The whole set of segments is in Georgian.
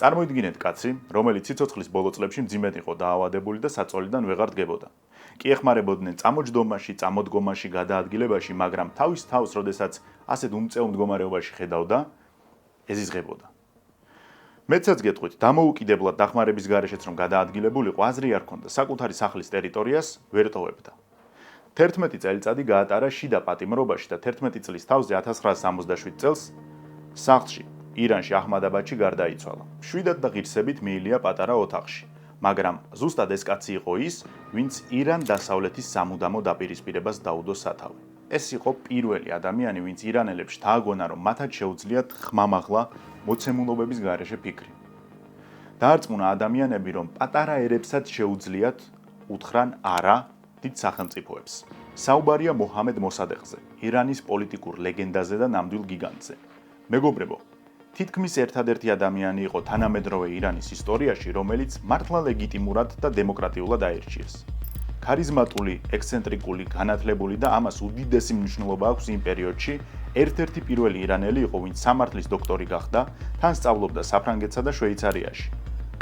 წარმოიდგინეთ კაცი, რომელიც სიცოცხლის ბოლო წლებში მძიმედ იყო დაავადებული და საწოლიდან ვეღარ დგებოდა. კი ეხმარებოდნენ წამოჯდომაში, წამოდგომაში, გადაადგილებაში, მაგრამ თავის თავს, როდესაც ასეთ უმწეო მდგომარეობაში ხედავდა, ეზიზღებოდა. მეცაც გეტყვით, დამოუკიდებლად დახმარების გარეშეც რომ გადაადგილებულიყო, აზრი არ ჰქონდა, საკუთარი სახლის ტერიტორიას ვერ ტოვებდა. 11 წელიწადი გაატარა შიდა პატიმრობაში და 11 წლის თავზე 1967 წელს სახლში, ირანში აჰმადაბადში გარდაიცვალა. შვიდად და ღირსებით მიილია პატარა ოთახში, მაგრამ ზუსტად ეს კაცი იყო ის, ვინც ირან დასავლეთის სამუდამო დაპირისპირებას დაუდო სათავე. ეს იყო პირველი ადამიანი, ვინც ირანელებს დააგონა, რომ მათაც შეუძლიათ ხმამაღლა მოცემულობების გარეშე ფიქრი. დაარწმუნა ადამიანები, რომ პატარა ერებსაც შეუძლიათ უთხრან არა დიდ სახელმწიფოებს. საუბარია მოჰამედ მოსადეღზე, ირანის პოლიტიკურ ლეგენდაზე და ნამდვილ გიგანტზე. მეგობრებო, თითქმის ერთადერთი ადამიანი იყო თანამედროვე ირანის ისტორიაში, რომელიც მართლა ლეგიტიმურად და დემოკრატიულად აირჩიეს. ქარიზმატული, ექსცენტრიკული, განათლებული და ამას უდიდესი მნიშვნელობა აქვს იმ პერიოდში, ერთ-ერთი პირველი ირანელი იყო, ვინც სამართლის დოქტორი გახდა, თან სწავლობდა საფრანგეთსა და შვეიცარიაში.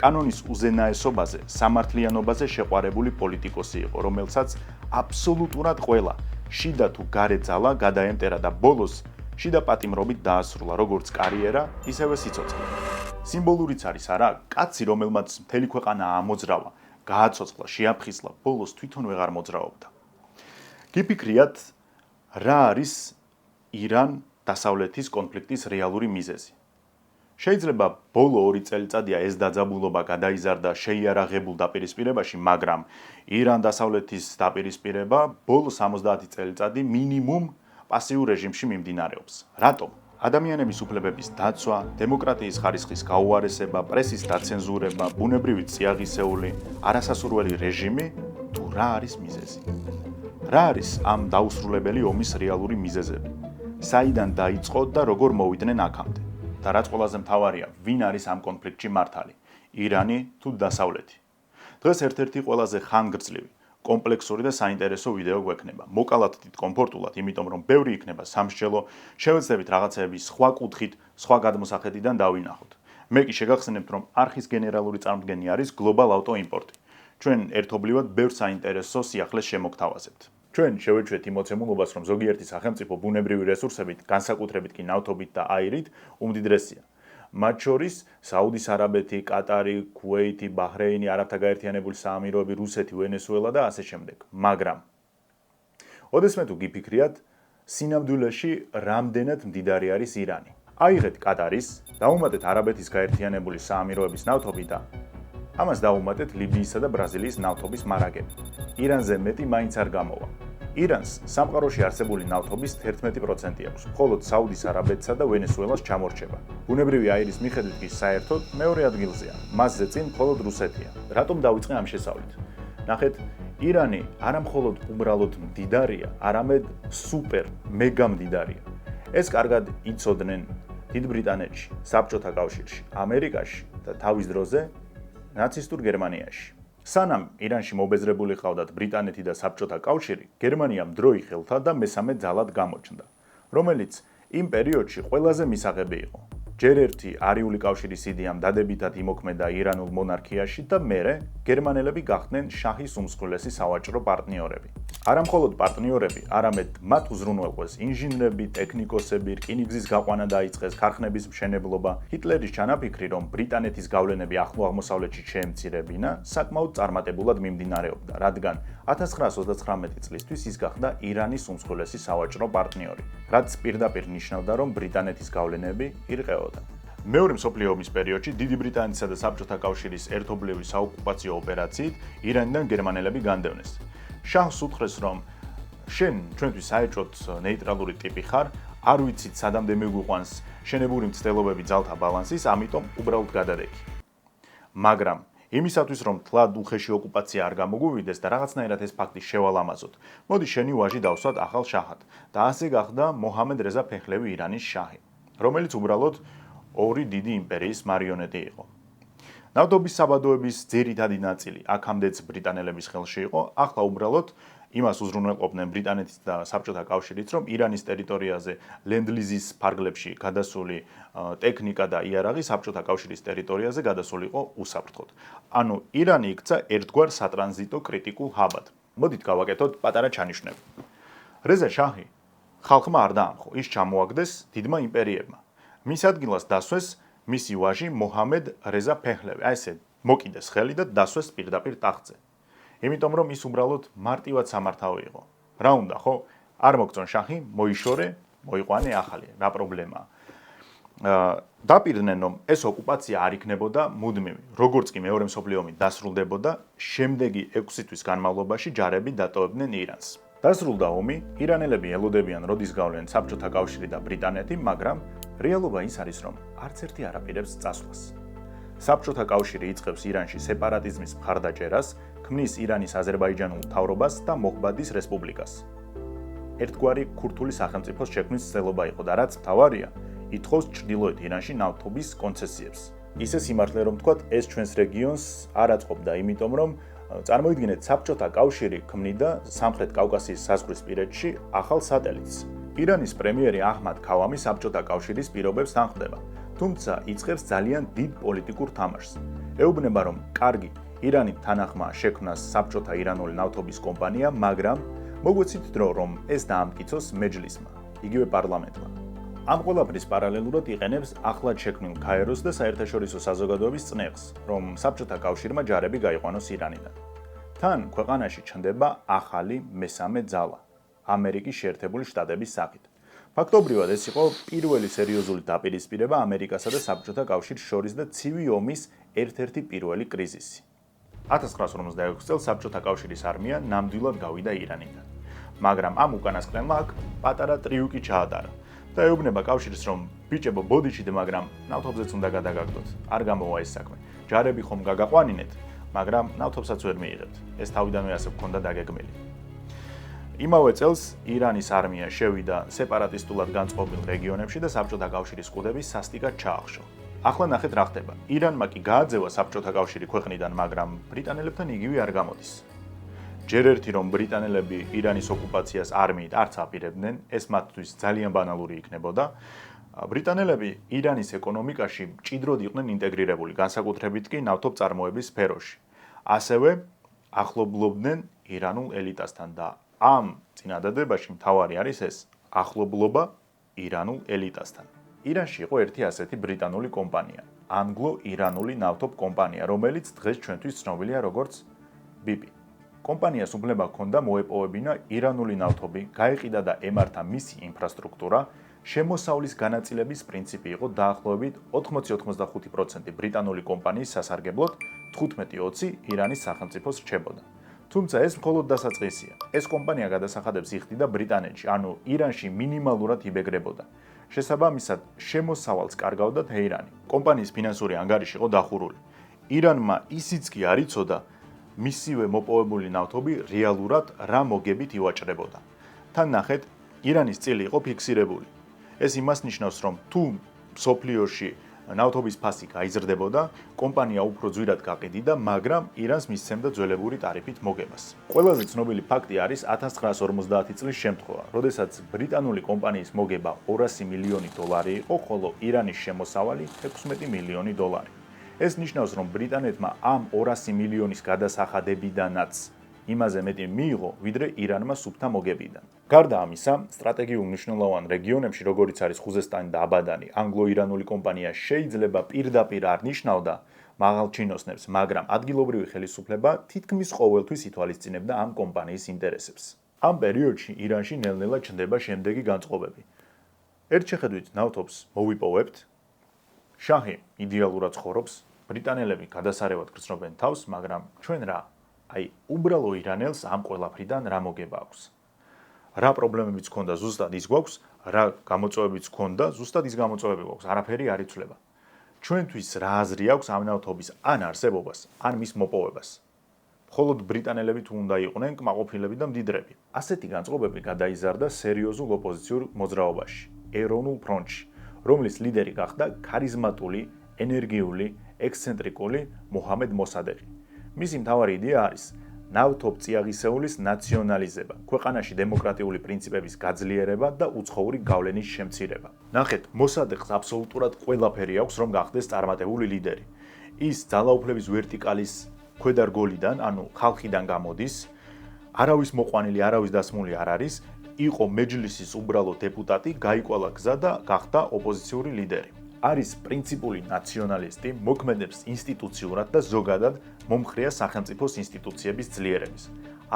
კანონის უზენაესობაზე, სამართლიანობაზე შეყვარებული პოლიტიკოსი იყო, რომელსაც აბსოლუტურად ყველა შიდა თუ გარე ძალა გადაემტერა და ბოლოს შიდა პატიმრობით დაასრულა როგორც კარიერა, ისევე სიცოცხლე. სიმბოლურიც არის არა, კაცი, რომელმაც მთელი ქვეყანა ამოძრავა, გააცოცხლა, შეაფხიზლა, ბოლოს თვითონ ვეღარ მოძრაობდა. გიფიქრიათ, რა არის ირან-დასავლეთის კონფლიქტის რეალური მიზეზი. შეიძლება ბოლო 2 წელიწადია ეს დაძაბულობა გადაიზარდა შეიარაღებულ დაპირისპირებაში, მაგრამ ირან-დასავლეთის დაპირისპირება ბოლო 70 წელიწადი მინიმუმ პასიურ რეჟიმში მიმდინარეობს. რატომ? ადამიანების უფლებების დაცვა, დემოკრატიის ხარისხის გაუარესება, პრესის დაცენზურება, ბუნებრივი წიაღისეული, არასასურველი რეჟიმი თუ რა არის მიზეზი? რა არის ამ დაუსრულებელი ომის რეალური მიზეზები? საიდან დაიწყო და როგორ მოვიდნენ აქამდე? და რაც ყველაზე მთავარია, ვინ არის ამ კონფლიქტში მართალი? ირანი თუ დასავლეთი? დღეს ერთ-ერთი ყველაზე ხანგრძლივი, კომპლექსური და საინტერესო ვიდეო გვექნება. მოკალათ დიდ კომფორტულად, იმიტომ რომ ბევრი იქნება სამსჯელო, შევეცდებით რაღაცეების სხვა კუთხით, სხვა გადმოსახედიდან დავინახოთ. მე კი შეგახსენებთ, რომ არხის გენერალური წარმომადგენელი არის Global Auto Import. ჩვენ ერთობლივად ბევრ საინტერესო სიახლეს შემოგთავაზებთ. ჩვენ შევეჩვეთ იმ მოცემულობას, რომ ზოგიერთი სახელმწიფო ბუნებრივი რესურსებით, განსაკუთრებით კი ნავთობით და აირით, უმდიდრესია. მათ შორის საუდის არაბეთი, კატარი, ქუეითი, ბაჰრეინი, არაბთა გაერთიანებული საამიროები, რუსეთი, ვენესუელა და ასე შემდეგ. მაგრამ ოდესმე თუ გიფიქრიათ, სინამდვილეში რამდენად მდიდარი არის ირანი? აიღეთ კატარის, დაუმატეთ არაბეთის გაერთიანებული საამიროების ნავთობი და ამას დაუმატეთ ლიბიისა და ბრაზილიის ნავთობის მარაგები. ირანზე მეტი მაინც არ გამოვა. ირანს სამყაროში არსებული ნავთობის 11% აქვს, მხოლოდ საუდის არაბეთსა და ვენესუელას ჩამორჩება. ბუნებრივი აირის მიხედვით კი საერთოდ მეორე ადგილზეა. მასზე წინ მხოლოდ რუსეთია. რატომ დავიწყე ამ შესავლით? ნახეთ, ირანი არა მხოლოდ უბრალოდ მდიდარია, არამედ სუპერ, მეგა მდიდარია. ეს კარგად იცოდნენ დიდ ბრიტანეთში, საბჭოთა კავშირში, ამერიკაში და თავის დროზე ნაცისტურ გერმანიაში. სანამ ირანში მობეზრებული ყავდათ ბრიტანეთი და საბჭოთა კავშირი, გერმანიამ დრო იხელთა და მესამე ძალად გამოჩნდა, რომელიც იმ პერიოდში ყველაზე მისაღები იყო. ჯერ ერთი არიული კავშირის იდეამ დადებითად იმოქმედა ირანულ მონარქიაში და მერე გერმანელები გახდნენ შაჰის უმსხვილესი სავაჭრო პარტნიორები. არა მხოლოდ პარტნიორები, არამედ მათ უზრუნველყვეს ინჟინრები, ტექნიკოსები, რკინიგზის გაყვანა დაიწყეს, ქარხნების მშენებლობა. ჰიტლერის ჩანაფიქრი, რომ ბრიტანეთის გავლენები ახლო აღმოსავლეთში შეემცირებინა, საკმაოდ წარმატებულად მიმდინარეობდა, რადგან 1939 წლისთვის ის გახდა ირანის უმსხვილესი სავაჭრო პარტნიორი, რაც პირდაპირ ნიშნავდა, რომ ბრიტანეთის გავლენები ირყეოდა. მეორე მსოფლიო ომის პერიოდში დიდი ბრიტანეთისა და საბჭოთა კავშირის ერთობლივი საოკუპაციო ოპერაციით ირანიდან გერმანელები განდევნეს. შაჰს უთხრეს, რომ შენ ჩვენთვის საერთოდ ნეიტრალური ტიპი ხარ, არ ვიცით სადამდე მიგვიყვანს შენებური მცდელობები ძალთა ბალანსის, ამიტომ უბრალოდ გადადექი. მაგრამ იმისათვის, რომ თლად უხეში ოკუპაცია არ გამოგვივიდეს და რაღაცნაირად ეს ფაქტი შევალამაზოთ, მოდი შენი ვაჟი დავსვათ ახალ შაჰად და ასე გახდა მოჰამედ რეზა ფეხლევი ირანის შაჰი, რომელიც უბრალოდ ორი დიდი იმპერიის მარიონეტი იყო. ნავთობის საბადოების ძირითადი ნაწილი აქამდეც ბრიტანელების ხელში იყო, ახლა უბრალოდ იმას უზრუნველყოფდნენ ბრიტანეთის და საბჭოთა კავშირიც, რომ ირანის ტერიტორიაზე ლენდლიზის ფარგლებში გადასული ტექნიკა და იარაღი საბჭოთა კავშირის ტერიტორიაზე გადასულიყო უსაფრთხოდ. ანუ ირანი იქცა ერთგვარ სატრანზიტო კრიტიკულ ჰაბად. მოდით გავაკეთოთ პატარა ჩანიშვნები. რეზა შაჰი ხალხმა არ დაამხო, ის ჩამოაგდეს დიდმა იმპერიებმა. მის ადგილას დასვეს მისი ვაჟი მოჰამედ რეზა ფეჰლევი, აი ესე მოკიდეს ხელი და დასვეს პირდაპირ ტახტზე. იმიტომ რომ ის უბრალოდ მარტივად სამართავო იყო. რა უნდა, ხო? არ მოგწონ შაჰი, მოიშორე, მოიყვანე ახალი. რა პრობლემაა? დაპირდნენ რომ ეს ოკუპაცია არ იქნებოდა მუდმივი. როგორც კი მეორე მსოფლიო ომი დასრულდებოდა, შემდეგი 6 თვის განმავლობაში ჯარები დატოვებდნენ ირანს. დასრულდა ომი, ირანელები ელოდებიან როდის გავლენ საბჭოთა კავშირი და ბრიტანეთი, მაგრამ რეალობა ის არის რომ არც ერთი არ აპირებს წასვლას. საბჭოთა კავშირი იწყებს ირანში სეპარატიზმის მხარდაჭერას, ქმნის ირანის აზერბაიჯანულ მთავრობას და მოჰბადის რესპუბლიკას. ერთგვარი ქურთული სახელმწიფოს შექმნის ცდილობა იყო და რაც მთავარია, ითხოვს ჩრდილოეთ ირანში ნავთობის კონცესიებს. ისე სიმართლე რომ ვთქვათ, ეს ჩვენს რეგიონს არ აწყობდა, იმიტომ რომ წარმოიდგინეთ, საბჭოთა კავშირი ქმნიდა სამხრეთ კავკასიის საზღვრისპირეთში ახალ სატელიტს. ირანის პრემიერი აჰმად ქავამი საბჭოთა კავშირის პირობებს თანხმდება, თუმცა იწყებს ძალიან დიდ პოლიტიკურ თამაშს. ეუბნება, რომ კარგი, ირანით თანახმაა შექმნას საბჭოთა ირანული ნავთობის კომპანია, მაგრამ მოგვეცით დრო, რომ ეს დაამტკიცოს მეჯლისმა, იგივე პარლამენტმა. ამ ყველაფრის პარალელურად იყენებს ახლად შექმნილ ქაიროს და საერთაშორისო საზოგადოების წნეხს, რომ საბჭოთა კავშირმა ჯარები გაიყვანოს ირანიდან. თან ქვეყანაში ჩნდება ახალი მესამე ძალა, ამერიკის შეერთებული შტატების სახით. ფაქტობრივად ეს იყო პირველი სერიოზული დაპირისპირება ამერიკასა და საბჭოთა კავშირის შორის და ცივი ომის ერთ-ერთი პირველი კრიზისი. 1956 წელს საბჭოთა კავშირის არმია ნამდვილად გავიდა ირანიდან. მაგრამ ამ უკანასკნელმა აქ პატარა ტრიუკი ჩაატარა. და ეუბნება კავშირს, რომ ბიჭებო, ბოდიშით, მაგრამ ნავთობზეც უნდა გადაგაგდოთ. არ გამოვა ეს საქმე. ჯარები ხომ გაგაყვანინეთ, მაგრამ ნავთობსაც ვერ მიიღებთ. ეს თავიდანვე ასე გქონდა დაგეგმილი. იმავე წელს ირანის არმია შევიდა სეპარატისტულად განწყობილ რეგიონებში და საბჭოთა კავშირის ყუდები სასტიკად ჩაახშო. ახლა ნახეთ რა ხდება. ირანმა კი გააძევა საბჭოთა კავშირი ქვეყნიდან, მაგრამ ბრიტანელებთან იგივე არ გამოდის. ჯერ ერთი რომ ბრიტანელები ირანის ოკუპაციას არმიით არც აპირებდნენ, ეს მათთვის ძალიან ბანალური იქნებოდა. ბრიტანელები ირანის ეკონომიკაში მჭიდროდ იყვნენ ინტეგრირებული, განსაკუთრებით კი ნავთობწარმოების სფეროში. ასევე ახლობლობდნენ ირანულ ელიტასთან და ამ წინადადებაში მთავარი არის ეს ახლობლობა ირანულ ელიტასთან. ირანში იყო ერთი ასეთი ბრიტანული კომპანია, ანგლო-ირანული ნავთობ კომპანია, რომელიც დღეს ჩვენთვის ცნობილია როგორც BP. კომპანიას უფლება ჰქონდა მოეპოვებინა ირანული ნავთობი, გაეყიდა და ემართა მისი ინფრასტრუქტურა, შემოსავლის განაწილების პრინციპი იყო დაახლოებით 80-85% ბრიტანული კომპანიის სასარგებლოდ, 15-20 ირანის სახელმწიფოს რჩებოდა. თუმცა ეს მხოლოდ დასაწყისია. ეს კომპანია გადასახადებს იხდიდა ბრიტანეთში, ანუ ირანში მინიმალურად იბეგრებოდა. შესაბამისად, შემოსავალს კარგავდა თეირანი. კომპანიის ფინანსური ანგარიში იყო დახურული. ირანმა ისიც კი არ იცოდა, მისივე მოპოვებული ნავთობი რეალურად რა მოგებით ივაჭრებოდა. თან ნახეთ, ირანის წილი იყო ფიქსირებული. ეს იმას ნიშნავს, რომ თუ მსოფლიოში ნავთობის ფასი გაიზრდებოდა, კომპანია უფრო ძვირად გაყიდიდა, მაგრამ ირანს მისცემდა ძველებური ტარიფით მოგებას. ყველაზე ცნობილი ფაქტი არის 1950 წლის შემთხვევა, როდესაც ბრიტანული კომპანიის მოგება 200 მილიონი დოლარი იყო, ხოლო ირანის შემოსავალი 16 მილიონი დოლარი. ეს ნიშნავს, რომ ბრიტანეთმა ამ 200 მილიონის გადასახადებიდანაც იმაზე მეტი მიიღო, ვიდრე ირანმა სუფთა მოგებიდან. გარდა ამისა, სტრატეგიულ მნიშვნელოვან რეგიონებში, როგორიც არის ხუზესტანი და აბადანი, ანგლო-ირანული კომპანია შეიძლება პირდაპირ არ ნიშნავდა მაღალ ჩინოსნებს, მაგრამ ადგილობრივი ხელისუფლება თითქმის ყოველთვის ითვალისწინებდა ამ კომპანიის ინტერესებს. ამ პერიოდში ირანში ნელ-ნელა ჩნდება შემდეგი განწყობები. ერთ შეხედვით ნავთობს მოვიპოვებთ, შაჰი იდეალურად ცხოვრობს, ბრიტანელები გადასარევად გრძნობენ თავს, მაგრამ ჩვენ რა? აი, უბრალო ირანელს ამ ყველაფრიდან რა მოგება აქვს? რა პრობლემებიც ქონდა, ზუსტად ის გვაქვს, რა გამოწვევებიც ქონდა, ზუსტად ის გამოწვევები გვაქვს, არაფერი არ იცვლება. ჩვენთვის რა აზრი აქვს ამ ნავთობის ან არსებობას, ან მის მოპოვებას? მხოლოდ ბრიტანელები თუ უნდა იყვნენ კმაყოფილები და მდიდრები. ასეთი განწყობები გადაიზარდა სერიოზულ ოპოზიციურ მოძრაობაში, ეროვნულ ფრონტში, რომლის ლიდერი გახდა ქარიზმატული, ენერგიული, ექსცენტრიკული მოჰამედ მოსადეღი. მისი მთავარი იდეა არის ნავთობწიაღისეულის ნაციონალიზება, ქვეყანაში დემოკრატიული პრინციპების გაძლიერება და უცხოური გავლენის შემცირება. ნახეთ, მოსადეყს აბსოლუტურად ყველაფერი აქვს, რომ გახდეს წარმატებული ლიდერი. ის ძალაუფლების ვერტიკალის ქვედარგოლიდან, ანუ ხალხიდან გამოდის, არავის მოყვანილი, არავის დასმული არ არის, იყო მეჯლისის უბრალო დეპუტატი, გაიკვალა გზა და გახდა ოპოზიციური ლიდერი. არის პრინციპული ნაციონალისტი, მოქმედებს ინსტიტუციურად და ზოგადად მომხრეა სახელმწიფოს ინსტიტუციების ძლიერების.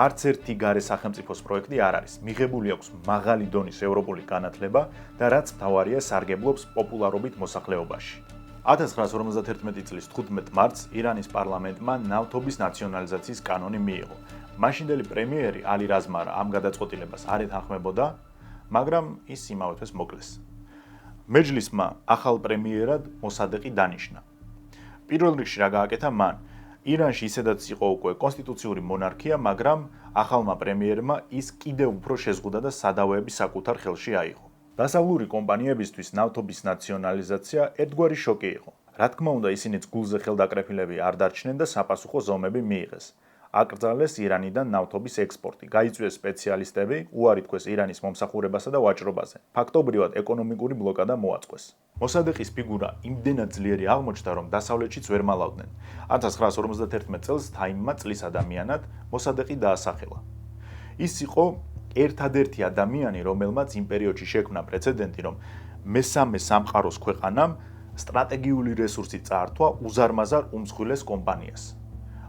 არც ერთი გარე სახელმწიფოს პროექტი არ არის. მიღებული აქვს მაღალი დონის ევროპული განათლება და რაც მთავარია, სარგებლობს პოპულარობით მოსახლეობაში. 1951 წლის 15 მარტს ირანის პარლამენტმა ნავთობის ნაციონალიზაციის კანონი მიიღო. მაშინდელი პრემიერი ალი რაზმარა ამ გადაწყვეტილებას არ ეთანხმებოდა, მაგრამ ის იმავე დღეს მოკლეს. მეჯლისმა ახალ პრემიერად მოსადეყი დანიშნა. პირველ რიგში რა გააკეთა მან? ირანში ისედაც იყო უკვე კონსტიტუციური მონარქია, მაგრამ ახალმა პრემიერმა ის კიდევ უფრო შეზღუდა და სადავეები საკუთარ ხელში აიღო. დასავლური კომპანიებისთვის ნავთობის ნაციონალიზაცია ერთგვარი შოკი იყო. რა თქმა უნდა, ისინიც გულზე ხელდაკრეფილები არ დარჩნენ და საპასუხო ზომები მიიღეს. აკრძალეს ირანიდან ნავთობის ექსპორტი, გაიწვიეს სპეციალისტები, უარი თქვეს ირანის მომსახურებასა და ვაჭრობაზე. ფაქტობრივად ეკონომიკური ბლოკადა მოაწყვეს. მოსადეყის ფიგურა იმდენად ძლიერი აღმოჩნდა, რომ დასავლეთშიც ვერ მალავდნენ. 1951 წელს თაიმმა წლის ადამიანად მოსადეყი დაასახელა. ის იყო ერთადერთი ადამიანი, რომელმაც იმ პერიოდში შექმნა პრეცედენტი, რომ მესამე სამყაროს ქვეყანამ სტრატეგიული რესურსი წაართვა უზარმაზარ უმსხვილეს კომპანიას.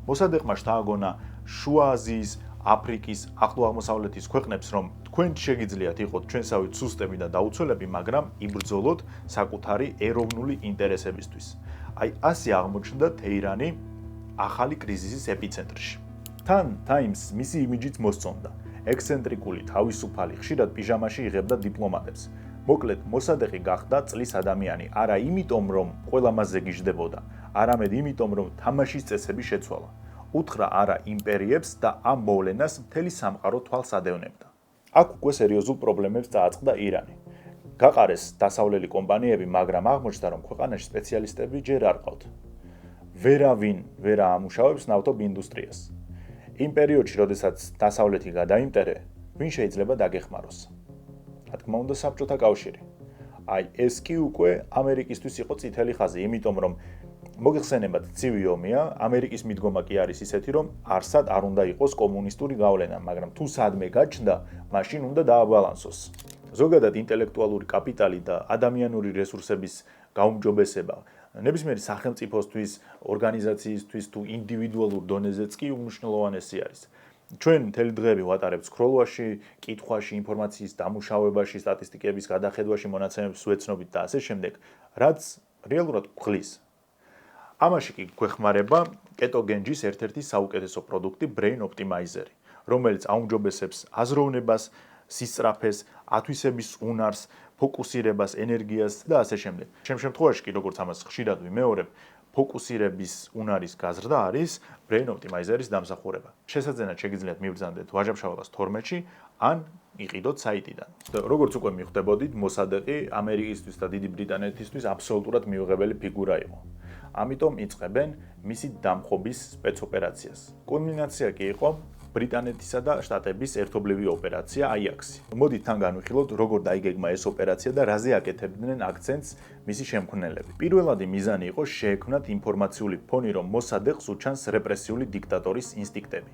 მოსადეყმა შთააგონა შუა აზიის, აფრიკის, ახლო აღმოსავლეთის ქვეყნებს, რომ თქვენ შეგიძლიათ იყოთ ჩვენსავით სუსტები და დაუცველები, მაგრამ იბრძოლოთ საკუთარი ეროვნული ინტერესებისთვის. აი ასე აღმოჩნდა თეირანი ახალი კრიზისის ეპიცენტრში. თან თაიმს მისი იმიჯიც მოსწონდა. ექსცენტრიკული, თავისუფალი, ხშირად პიჟამაში იღებდა დიპლომატებს. მოკლედ, მოსადეყი გახდა წლის ადამიანი, არა იმიტომ, რომ ყველა მასზე გიждდებოდა, არამედ იმიტომ, რომ თამაშის წესები შეცვალა. უთხრა არა იმპერიებს და ამ მოვლენას მთელი სამყარო თვალს ადევნებდა. აქ უკვე სერიოზულ პრობლემებს წააწყდა ირანი. გაყარეს დასავლელი კომპანიები, მაგრამ აღმოჩნდა, რომ ქვეყანაში სპეციალისტები ჯერ არ ყავთ. ვერავინ ვერ აამუშავებს ნავთობ ინდუსტრიას. იმ პერიოდში, როდესაც დასავლეთი გადაიმტერე, ვინ შეიძლება დაგეხმაროს? რა თქმა უნდა, საბჭოთა კავშირი. აი, ეს კი უკვე ამერიკისთვის იყო წითელი ხაზი, იმიტომ რომ მოგეხსენებათ, ცივი ომია, ამერიკის მიდგომა კი არის ისეთი, რომ არსად არ უნდა იყოს კომუნისტური გავლენა, მაგრამ თუ სადმე გაჩნდა, მაშინ უნდა დააბალანსოს. ზოგადად ინტელექტუალური კაპიტალი და ადამიანური რესურსების გაუმჯობესება ნებისმიერი სახელმწიფოსთვის, ორგანიზაციისთვის თუ ინდივიდუალურ დონეზეც კი უმნიშვნელოვანესი არის. ჩვენ მთელი დღეები ვატარებთ სკროლვაში, კითხვაში, ინფორმაციის დამუშავებაში, სტატისტიკების გადახედვაში, მონაცემების უეცნობით და ასე შემდეგ, რაც რეალურად გვხლის. ამაში კი გვეხმარება კეტოგენჯის ერთ-ერთი საუკეთესო პროდუქტი Brain Optimizer, რომელიც აუმჯობესებს აზროვნებას, სისწრაფეს, ათვისების უნარს, ფოკუსირებას, ენერგიას და ასე შემდეგ. ჩემ შემთხვევაში კი, როგორც ამას ხშირად ვიმეორებ, ფოკუსირების უნარის გაზრდა არის Brain Optimizer-ის დამსახურება. შესაძლოა შეგიძლიათ მივბრძანდეთ ვაჟა-ფშაველას 12-ში ან იყიდოთ საიტიდან. როგორც უკვე მიხვდებოდით, მოსადეყი ამერიკისთვის და დიდი ბრიტანეთისთვის აბსოლუტურად მიუღებელი ფიგურა იყო. ამიტომ იწყებენ მისი დამხობის სპეცოპერაციას. კულმინაცია კი იყო ბრიტანეთისა და შტატების ერთობლივი ოპერაცია აიაქსი. მოდით თან განვიხილოთ, როგორ დაიგეგმა ეს ოპერაცია და რაზე აკეთებდნენ აქცენტს მისი შემქმნელები. პირველადი მიზანი იყო შეექმნათ ინფორმაციული ფონი, რომ მოსადეყს უჩანს რეპრესიული დიქტატორის ინსტინქტები.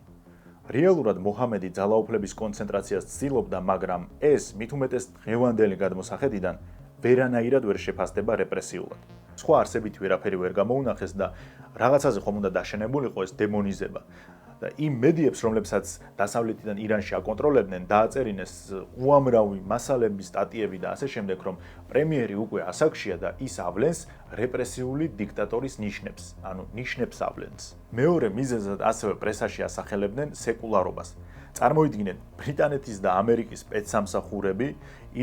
რეალურად მოჰამედი ძალაუფლების კონცენტრაციას ცდილობდა, მაგრამ ეს მით უმეტეს დღევანდელი გადმოსახედიდან ვერანაირად ვერ შეფასდება რეპრესიულად. სხვა არსებითი ვერაფერი ვერ გამოუნახეს და რაღაცაზე ხომ უნდა დაშენებულიყო ეს დემონიზება. და იმ მედიებს, რომლებსაც დასავლეთიდან ირანში აკონტროლებდნენ, დააწერინეს უამრავი მასალები, სტატიები და ასე შემდეგ, რომ პრემიერი უკვე ასაკშია და ის ავლენს რეპრესიული დიქტატორის ნიშნებს, ანუ ნიშნებს ავლენს. მეორე მიზეზად ასევე პრესაში ასახელებდნენ სეკულარობას. წარმოიდგინეთ, ბრიტანეთის და ამერიკის სპეცსამსახურები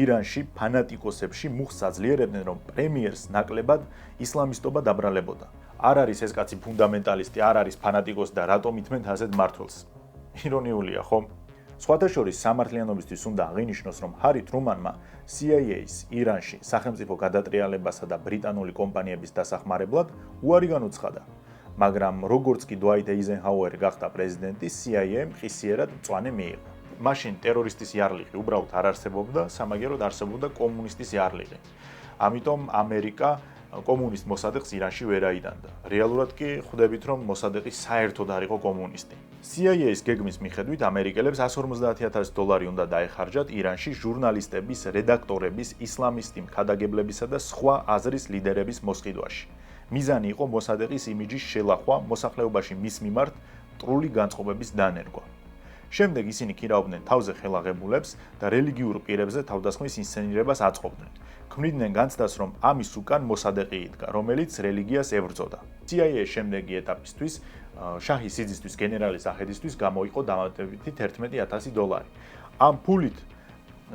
ირანში ფანატიკოსებში მუხს აძლიერებდნენ, რომ პრემიერს ნაკლებად ისლამისტობა დაბრალებოდა. არ არის ეს კაცი ფუნდამენტალისტი, არ არის ფანატიკოსი და რატომ ითმენთ ასეთ მართლს? ირონიულია, ხო? სხვათა შორის სამართლიანობისთვის უნდა აღინიშნოს, რომ ჰარი ტრუმანმა CIA-ს ირანში სახელმწიფო გადატრიალებასა და ბრიტანული კომპანიების დასახმარებლად უარი განუცხადა. მაგრამ როგორც კი დუაით ეიზენჰაუერი გახდა პრეზიდენტი, CIA-მ ხისიერად მწვანე მიიღო. მაშინ ტერორისტის იარლიყი უბრალოდ არ არსებობდა, სამაგიეროდ არსებობდა კომუნისტის იარლიყი. ამიტომ ამერიკა კომუნისტ მოსადეყს ირანში ვერ აიდანდა. რეალურად კი ხვდებით, რომ მოსადეყი საერთოდ არ იყო კომუნისტი. CIA-ის გეგმის მიხედვით ამერიკელებს $150,000 უნდა დაეხარჯათ ირანში ჟურნალისტების, რედაქტორების, ისლამისტი ქადაგებლებისა და სხვა აზრის ლიდერების მოსყიდვაში. მიზანი იყო მოსადეყის იმიჯის შელახვა, მოსახლეობაში მის მიმართ მტრული განწყობების დანერგვა. შემდეგ ისინი ქირავდნენ თავზე ხელაღებულებს და რელიგიურ პირებზე თავდასხმის ინსცენირებას აწყობდნენ. ქმნიდნენ განცდას, რომ ამის უკან მოსადეყი იდგა, რომელიც რელიგიას ებრძოდა. CIA-ის შემდეგი ეტაპისთვის, შაჰის სიძისთვის გენერალის ახედისთვის გამოიყო დამატებითი $11,000. ამ ფულით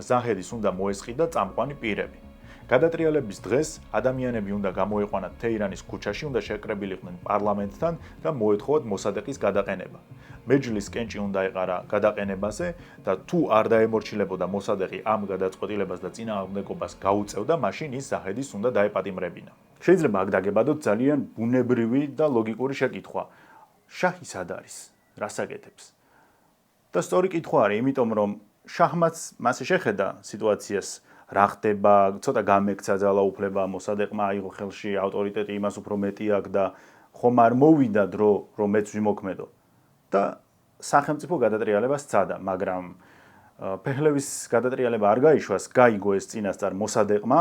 ზაჰედის უნდა მოესყიდა წამყვანი პირები. გადატრიალების დღეს ადამიანები უნდა გამოეყვანათ თეირანის ქუჩაში, უნდა შეკრებილიყვნენ პარლამენტთან და მოეთხოვათ მოსადეყის გადაყენება. მეჯლის კენჭი უნდა ეყარა გადაყენებაზე და თუ არ დაემორჩილებოდა მოსადეყი ამ გადაწყვეტილებას და წინააღმდეგობას გაუწევდა, მაშინ ის ზაჰედის უნდა დაეპატიმრებინა. შეიძლება აქ დაგებადოთ ძალიან ბუნებრივი და ლოგიკური შეკითხვა. შაჰი სად არის? რას აკეთებს? და სწორი კითხვა არის, იმიტომ რომ შაჰმაც მასე შეხედა სიტუაციას, რა ხდება, ცოტა გამექცა ძალაუფლება, მოსადეყმა აიღო ხელში ავტორიტეტი, იმას უფრო მეტი აქვს და ხომ არ მოვიდა დრო, რომ მეც ვიმოქმედო. და სახელმწიფო გადატრიალებას სცადა, მაგრამ ფეჰლევის გადატრიალება არ გაიშვას, გაიგო ეს წინასწარ მოსადეყმა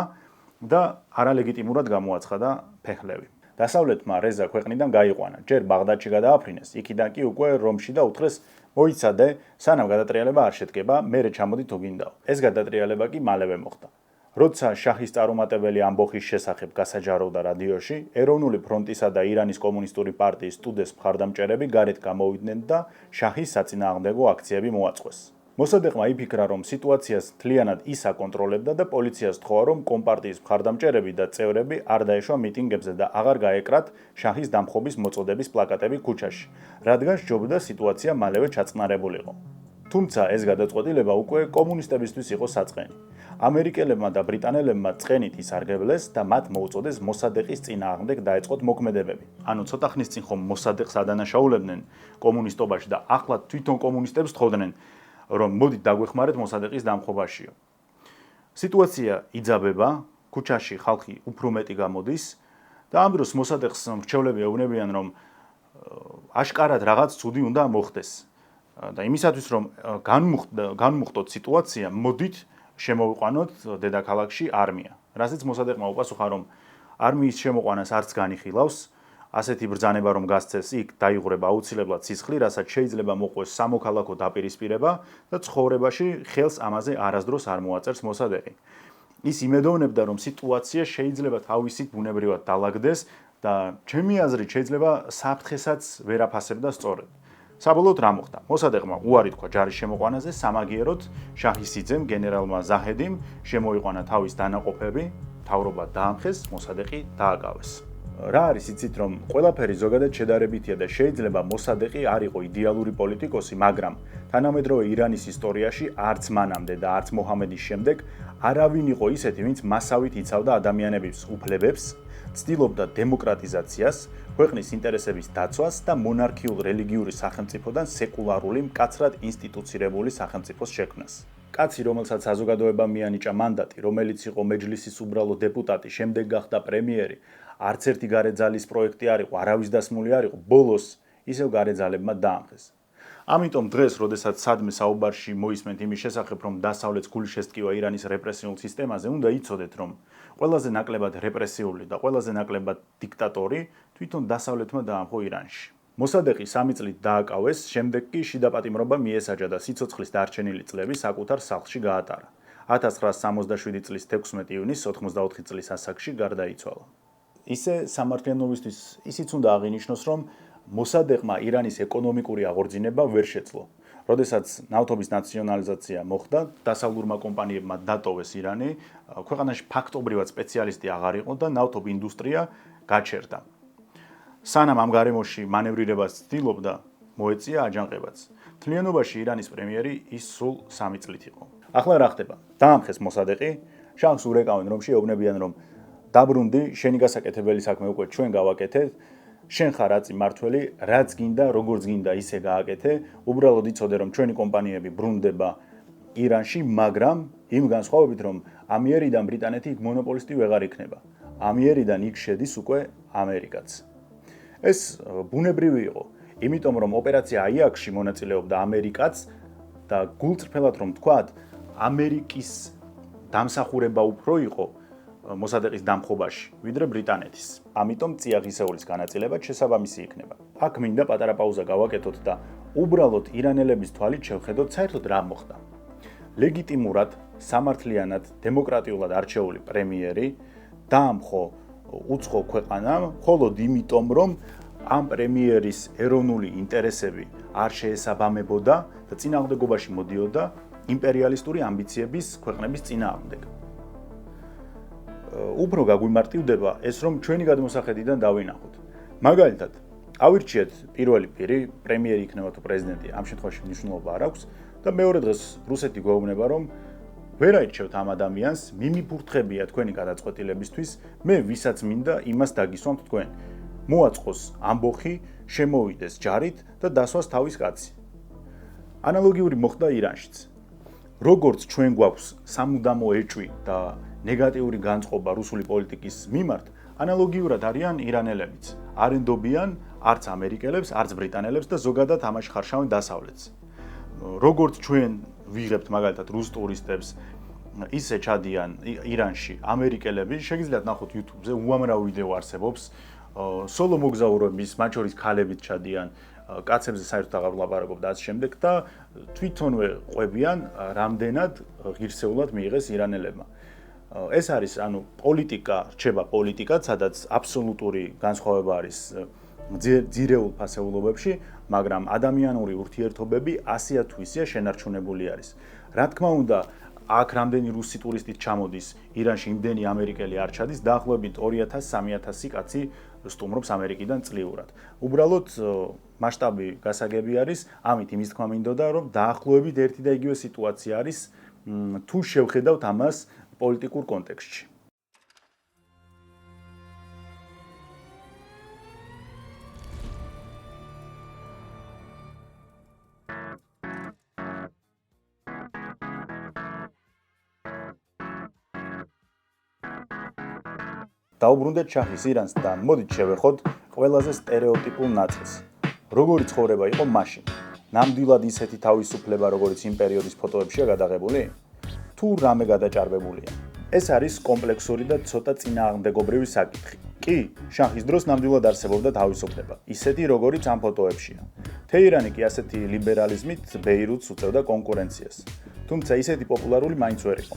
და არალეგიტიმურად გამოაცხადა ფეჰლევი. დასავლეთმა რეზა ქვეყნიდან გაიყვანა, ჯერ ბაღდადში გადააფრინეს, იქიდან კი უკვე რომში და უთხრეს მოიცადე, სანამ გადატრიალება არ შედგება, მერე ჩამოდი თუ გინდაო. ეს გადატრიალება კი მალევე მოხდა. როცა შაჰის წარუმატებელი ამბოხის შესახებ გასაჯაროვდა რადიოში, ეროვნული ფრონტისა და ირანის კომუნისტური პარტიის სტუდეს მხარდამჭერები გარეთ გამოვიდნენ და შაჰის საწინააღმდეგო აქციები მოაწყვეს. მოსადეყმა იფიქრა, რომ სიტუაციას მთლიანად ის აკონტროლებდა და პოლიციას თქვა, რომ კომპარტიის მხარდამჭერები და წევრები არ დაეშვა მიტინგებზე და აღარ გაეკრათ შაჰის დამხობის მოწოდების პლაკატები ქუჩაში, რადგან სჯობდა სიტუაცია მალევე ჩაწყნარებულიყო. თუმცა ეს გადაწყვეტილება უკვე კომუნისტებისთვის იყო საწყენი. ამერიკელებმა და ბრიტანელებმა წყენით ისარგებლეს და მათ მოუწოდეს მოსადეყის წინააღმდეგ დაეწყოთ მოქმედებები. ანუ ცოტა ხნის წინ ხომ მოსადეყს ადანაშაულებდნენ კომუნისტობაში და ახლა თვითონ კომუნისტებს თხოვდნენ, რომ მოდით დაგვეხმარეთ მოსადეყის დამხობაშიო. სიტუაცია იძაბება, ქუჩაში ხალხი უფრო მეტი გამოდის და ამ დროს მოსადეყს მრჩევლები ეუბნებიან, რომ აშკარად რაღაც ცუდი უნდა მოხდეს. და იმისათვის, რომ განმუხტოთ სიტუაცია, მოდით შემოვიყვანოთ დედაქალაქში არმია. რასაც მოსადეყმა უპასუხა, რომ არმიის შემოყვანას არც განიხილავს, ასეთი ბრძანება რომ გასცეს, იქ დაიღურება აუცილებლად სისხლი, რასაც შეიძლება მოყვეს სამოქალაქო დაპირისპირება და ცხოვრებაში ხელს ამაზე არასდროს არ მოაწერს მოსადეყი. ის იმედოვნებდა, რომ სიტუაცია შეიძლება თავისით ბუნებრივად დაალაგდეს და ჩემი აზრით შეიძლება საფრთხესაც ვერ აფასებდა სწორედ. საბოლოოდ რა მოხდა? მოსადეყმა უარი თქვა ჯარის შემოყვანაზე, სამაგიეროდ შაჰის სიძემ გენერალმა ზაჰედიმ შემოიყვანა თავის დანაყოფები, მთავრობა დაამხეს, მოსადეყი დააკავეს. რა არის იცით, რომ ყველაფერი ზოგადად შედარებითია და შეიძლება მოსადეყი არ იყო იდეალური პოლიტიკოსი, მაგრამ თანამედროვე ირანის ისტორიაში არც მანამდე და არც მოჰამედის შემდეგ არავინ იყო ისეთი, ვინც მასავით იცავდა ადამიანების უფლებებს, ცდილობდა დემოკრატიზაციას, ქვეყნის ინტერესების დაცვას და მონარქიულ რელიგიური სახელმწიფოდან სეკულარული, მკაცრად ინსტიტუცირებული სახელმწიფოს შექმნას. კაცი, რომელსაც საზოგადოებამ მიანიჭა მანდატი, რომელიც იყო მეჯლისის უბრალო დეპუტატი, შემდეგ გახდა პრემიერი, არც ერთი გარეძალის პროექტი არ იყო, არავის დასმული არ იყო, ბოლოს ისევ გარეძალებმა დაამხეს. ამიტომ დღეს, როდესაც სადმე საუბარში მოისმენთ იმის შესახებ, რომ დასავლეთს გული შესტკივა ირანის რეპრესიულ სისტემაზე, უნდა იცოდეთ, რომ ყველაზე ნაკლებად რეპრესიული და ყველაზე ნაკლებად დიქტატორი თვითონ დასავლეთმა დაამხო ირანში. მოსადეყი 3 წლით დააკავეს, შემდეგ კი შიდა პატიმრობა მიესაჯა და სიცოცხლის დარჩენილი წლები საკუთარ სახლში გაატარა. 1967 წლის 16 ივნისს 84 წლის ასაკში გარდაიცვალა. ისე სამართლიანობისთვის ისიც უნდა აღინიშნოს, რომ მოსადეყმა ირანის ეკონომიკური აღორძინება ვერ შეძლო. როდესაც ნავთობის ნაციონალიზაცია მოხდა, დასავლურმა კომპანიებმა დატოვეს ირანი, ქვეყანაში ფაქტობრივად სპეციალისტი აღარ იყო და ნავთობ ინდუსტრია გაჩერდა. სანამ ამ გარემოში მანევრირებას ცდილობდა, მოეწია აჯანყებაც. მთლიანობაში ირანის პრემიერი ის სულ 3 წლით იყო. ახლა რა ხდება? დაამხეს მოსადეყი, შაჰს ურეკავენ რომში, ეუბნებიან, რომ დაბრუნდი, შენი გასაკეთებელი საქმე უკვე ჩვენ გავაკეთეთ, შენ ხარ აწი მართველი, რაც გინდა, როგორც გინდა ისე გააკეთე, უბრალოდ იცოდე რომ ჩვენი კომპანიები ბრუნდება ირანში, მაგრამ იმ განსხვავებით რომ ამიერიდან ბრიტანეთი იქ მონოპოლისტი ვეღარ იქნება. ამიერიდან იქ შედის უკვე ამერიკაც. ეს ბუნებრივი იყო, იმიტომ რომ ოპერაცია აიაქში მონაწილეობდა ამერიკაც და გულწრფელად რომ თქვათ, ამერიკის დამსახურება უფრო იყო მოსადეყის დამხობაში, ვიდრე ბრიტანეთის. ამიტომ წიაღისეულის განაწილებაც შესაბამისი იქნება. აქ მინდა პატარა პაუზა გავაკეთოთ და უბრალოდ ირანელების თვალით შევხედოთ საერთოდ რა მოხდა. ლეგიტიმურად, სამართლიანად, დემოკრატიულად არჩეული პრემიერი დაამხო უცხო ქვეყანამ, მხოლოდ იმიტომ, რომ ამ პრემიერის ეროვნული ინტერესები არ შეესაბამებოდა და წინააღმდეგობაში მოდიოდა იმპერიალისტური ამბიციების ქვეყნების წინააღმდეგ. უფრო გაგვიმარტივდება ეს, რომ ჩვენი გადმოსახედიდან დავინახოთ. მაგალითად, ავირჩიეთ პირველი პირი, პრემიერი იქნება თუ პრეზიდენტი, ამ შემთხვევაში მნიშვნელობა არ აქვს და მეორე დღეს რუსეთი გვეუბნება, რომ ვერ აირჩევთ ამ ადამიანს, მიმიფურთხებია თქვენი გადაწყვეტილებისთვის, მე ვისაც მინდა იმას დაგისვამთ თქვენ. მოაწყოს ამბოხი, შემოვიდეს ჯარით და დასვას თავის კაცი. ანალოგიური მოხდა ირანშიც. როგორც ჩვენ გვაქვს სამუდამო ეჭვი და ნეგატიური განწყობა რუსული პოლიტიკის მიმართ, ანალოგიურად არიან ირანელებიც. არ ენდობიან არც ამერიკელებს, არც ბრიტანელებს და ზოგადად ამაში ხარშავენ დასავლეთს. როგორც ჩვენ ვიღებთ მაგალითად რუს ტურისტებს, ისე ჩადიან ირანში ამერიკელები, შეგიძლიათ ნახოთ YouTube-ზე უამრავ ვიდეო არსებობს, სოლო მოგზაურობის, მათ შორის ქალებით ჩადიან, კაცებზე საერთოდ აღარ ვლაპარაკობ და ასე შემდეგ და თვითონვე ყვებიან, რამდენად ღირსეულად მიიღეს ირანელებმა. ეს არის, პოლიტიკა რჩება პოლიტიკად, სადაც აბსოლუტური განსხვავება არის ძირეულ ფასეულობებში, მაგრამ ადამიანური ურთიერთობები ასეა თუ ისეა შენარჩუნებული არის. რა თქმა უნდა, აქ რამდენი რუსი ტურისტით ჩამოდის, ირანში იმდენი ამერიკელი არ ჩადის, დაახლოებით 2000-3000 კაცი სტუმრობს ამერიკიდან წლიურად. უბრალოდ მასშტაბი გასაგები არის, ამით იმის თქმა მინდოდა, რომ დაახლოებით ერთი და იგივე სიტუაცია არის, თუ შევხედავთ ამას პოლიტიკურ კონტექსტში. დაუბრუნდეთ შაჰის ირანს და მოდით შევეხოთ ყველაზე სტერეოტიპულ ნაწილს. როგორი ცხოვრება იყო მაშინ? ნამდვილად ისეთი თავისუფლება, როგორც იმ პერიოდის ფოტოებშია გადაღებული? თუ რამე გადაჭარბებულია? ეს არის კომპლექსური და ცოტა წინააღმდეგობრივი საკითხი. კი, შაჰის დროს ნამდვილად არსებობდა თავისუფლება, ისეთი როგორიც ამ ფოტოებშია. თეირანი კი ასეთი ლიბერალიზმით ბეირუთს უწევდა კონკურენციას. თუმცა ისეთი პოპულარული მაინც ვერ იყო.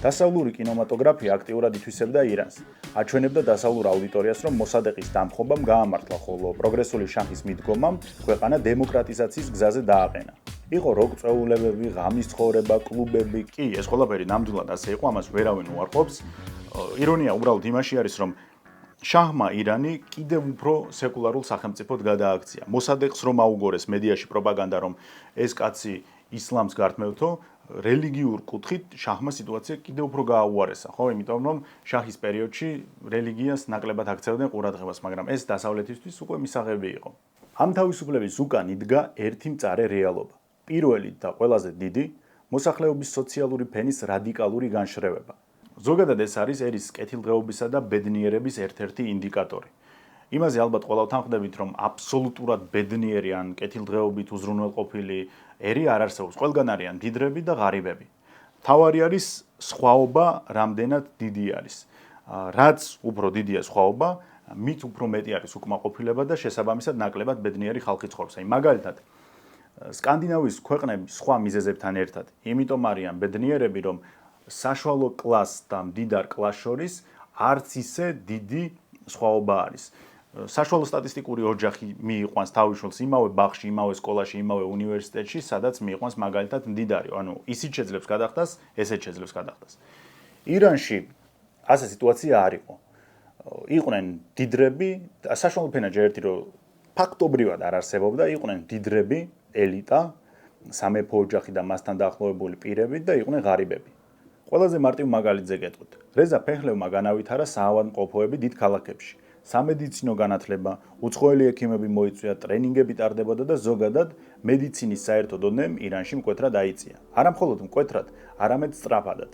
დასავლური კინემატოგრაფია აქტიურად ითვისებდა ირანს. აჩვენებდა დასავლურ აუდიტორიას, რომ მოსადეყის დამხობამ გაამართლა, ხოლო პროგრესული შაჰის მიდგომამ ქვეყანა დემოკრატიზაციის გზაზე დააყენა. იყო როკ წვეულებები, ღამის ცხოვრება, კლუბები. კი, ეს ყველაფერი ნამდვილად ასე იყო, ამას ვერავინ უარყოფს. ირონია უბრალოდ იმაში არის, რომ შაჰმა ირანი კიდევ უფრო სეკულარულ სახელმწიფოდ გადააქცია. მოსადეყს რომ აუგორეს მედიაში პროპაგანდა, რომ ეს კაცი ისლამს გართმევთო, რელიგიურ კუთხით შაჰმა სიტუაცია კიდევ უფრო გააუარესა, ხო? იმიტომ რომ შაჰის პერიოდში რელიგიას ნაკლებად აქცევდნენ ყურადღებას, მაგრამ ეს დასავლეთისთვის უკვე მისაღები იყო. ამ თავისუფლების უკან იდგა ერთი მწარე რეალობა. პირველი და ყველაზე დიდი მოსახლეობის სოციალური ფენის რადიკალური განშრევება. ზოგადად ეს არის ერის კეთილდღეობისა და ბედნიერების ერთ-ერთი ინდიკატორი. იმაზე ალბათ ყველა ვთანხმდებით, რომ აბსოლუტურად ბედნიერი ან კეთილდღეობით უზრუნველყოფილი ერი არ არსებობს. ყველგან არიან დიდრები და ღარიბები. თავარი არის სხვაობა, რამდენად დიდი არის. რაც უფრო დიდია სხვაობა, მით უფრო მეტი არის უკმაყოფილება და შესაბამისად ნაკლებად ბედნიერი ხალხი ცხოვრობს. აი მაგალითად, სკანდინავიის ქვეყნები სხვა მიზეზებთან ერთად, იმიტომ არიან ბედნიერები, რომ საშუალო კლასს და მდიდარ კლასს შორის არც ისე დიდი სხვაობა არის. საშუალო სტატისტიკური ოჯახი მიიყვანს თავის შვილს იმავე ბაღში, იმავე სკოლაში, იმავე უნივერსიტეტში, სადაც მიიყვანს მაგალითად მდიდარი. ანუ ისიც შეძლებს გადახდას, ესეც შეძლებს გადახდას. ირანში ასე სიტუაცია არ იყო. იყვნენ დიდრები, საშუალო ფენა ჯერ ერთი რომ ფაქტობრივად არ არსებობდა, იყვნენ დიდრები, ელიტა, სამეფო ოჯახი და მასთან დაახლოებული პირები და იყვნენ ღარიბები. ყველაზე მარტივ მაგალითზე გეტყვით. რეზა ფეჰლევმა განავითარა საავადმყოფოები დიდ ქალაქებში. სამედიცინო განათლება, უცხოელი ექიმები მოიწვია, ტრენინგები ტარდებოდა და ზოგადად მედიცინის საერთო დონემ ირანში მკვეთრად აიწია. არა მხოლოდ მკვეთრად, არამედ სწრაფადაც.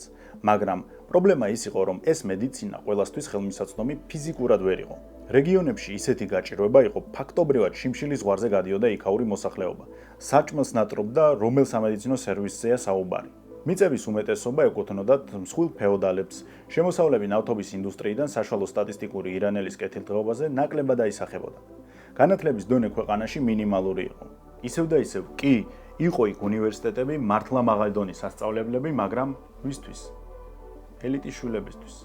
მაგრამ პრობლემა ის იყო, რომ ეს მედიცინა ყველასთვის ხელმისაწვდომი ფიზიკურად ვერ იყო. რეგიონებში ისეთი გაჭირვება იყო, ფაქტობრივად შიმშილის ზღვარზე გადიოდა იქაური მოსახლეობა. საჭმელს ნატრობდა, რომელ სამედიცინო სერვისზეა საუბარი. მიწების უმეტესობა ეკუთვნოდათ მსხვილ ფეოდალებს. შემოსავლები ნავთობის ინდუსტრიიდან საშუალო სტატისტიკური ირანელის კეთილდღეობაზე ნაკლებად აისახებოდა. განათლების დონე ქვეყანაში მინიმალური იყო. ისევ და ისევ კი იყო იქ უნივერსიტეტები, მართლა მაღალი დონის სასწავლებლები, მაგრამ ვისთვის? ელიტის შვილებისთვის.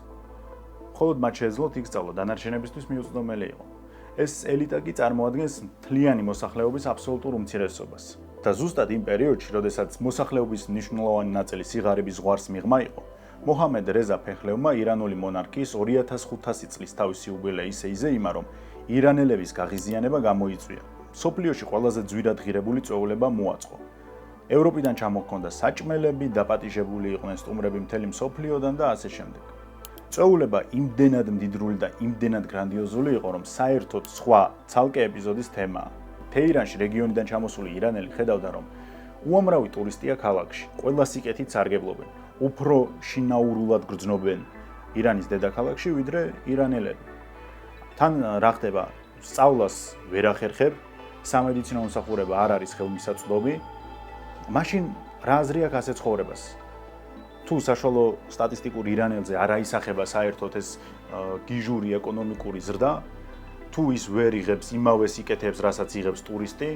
მხოლოდ მათ შეეძლოთ იქ სწავლა, დანარჩენებისთვის მიუწვდომელი იყო. ეს ელიტა კი წარმოადგენს მთლიანი მოსახლეობის აბსოლუტურ უმცირესობას. და ზუსტად იმ პერიოდში, როდესაც მოსახლეობის მნიშვნელოვანი ნაწილი სიღარიბის ზღვარს მიღმა იყო, მოჰამედ რეზა ფეხლევმა ირანული მონარქიის 2500 წლის თავისი იუბილეი ისე იმა, რომ ირანელების გაღიზიანება გამოიწვია. სოფლიოში ყველაზე ძვირად ღირებული წვეულება მოაწყო. ევროპიდან ჩამოჰქონდა საჭმელები, დაპატიჟებული იყვნენ სტუმრები მთელი მსოფლიოდან და ასე შემდეგ. წვეულება იმდენად მდიდრული და იმდენად გრანდიოზული იყო, რომ საერთოდ სხვა ცალკე ეპიზოდის თემაა. თეირანში რეგიონიდან ჩამოსული ირანელი ხედავდა, რომ უამრავი ტურისტია ქალაქში, ყველა სიკეთით სარგებლობენ, უფრო შინაურულად გრძნობენ ირანის დედაქალაქში, ვიდრე ირანელები. თან რა ხდება? სწავლას ვერ ახერხებ, სამედიცინო მომსახურება არ არის ხელმისაწვდომი, მაშინ რა აზრი აქვს ასე ცხოვრებას? თუ საშუალო სტატისტიკურ ირანელზე არ აისახება საერთოდ ეს გიჟური ეკონომიკური ზრდა, თუ ის ვერ იღებს იმავე სიკეთეებს, რასაც იღებს ტურისტი,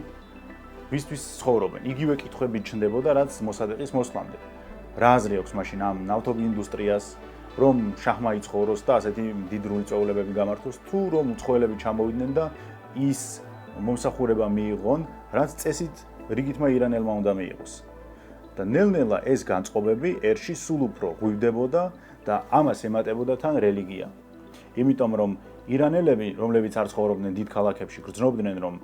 ვისთვის ცხოვრობენ? იგივე კითხვები ჩნდებოდა, რაც მოსადეყის მოსვლამდე. რა აზრი აქვს მაშინ ამ ნავთობი ინდუსტრიას, რომ შაჰმა იცხოვროს და ასეთი მდიდრული წვეულებები გამართოს, თუ რომ უცხოელები ჩამოვიდნენ და ის მომსახურება მიიღონ, რაც წესით რიგითმა ირანელმა უნდა მიიღოს. და ნელ-ნელა ეს განწყობები ერში სულ უფრო ღვივდებოდა და ამას ემატებოდა თან რელიგია. იმიტომ რომ ირანელები, რომლებიც არ ცხოვრობდნენ დიდ ქალაქებში, გრძნობდნენ, რომ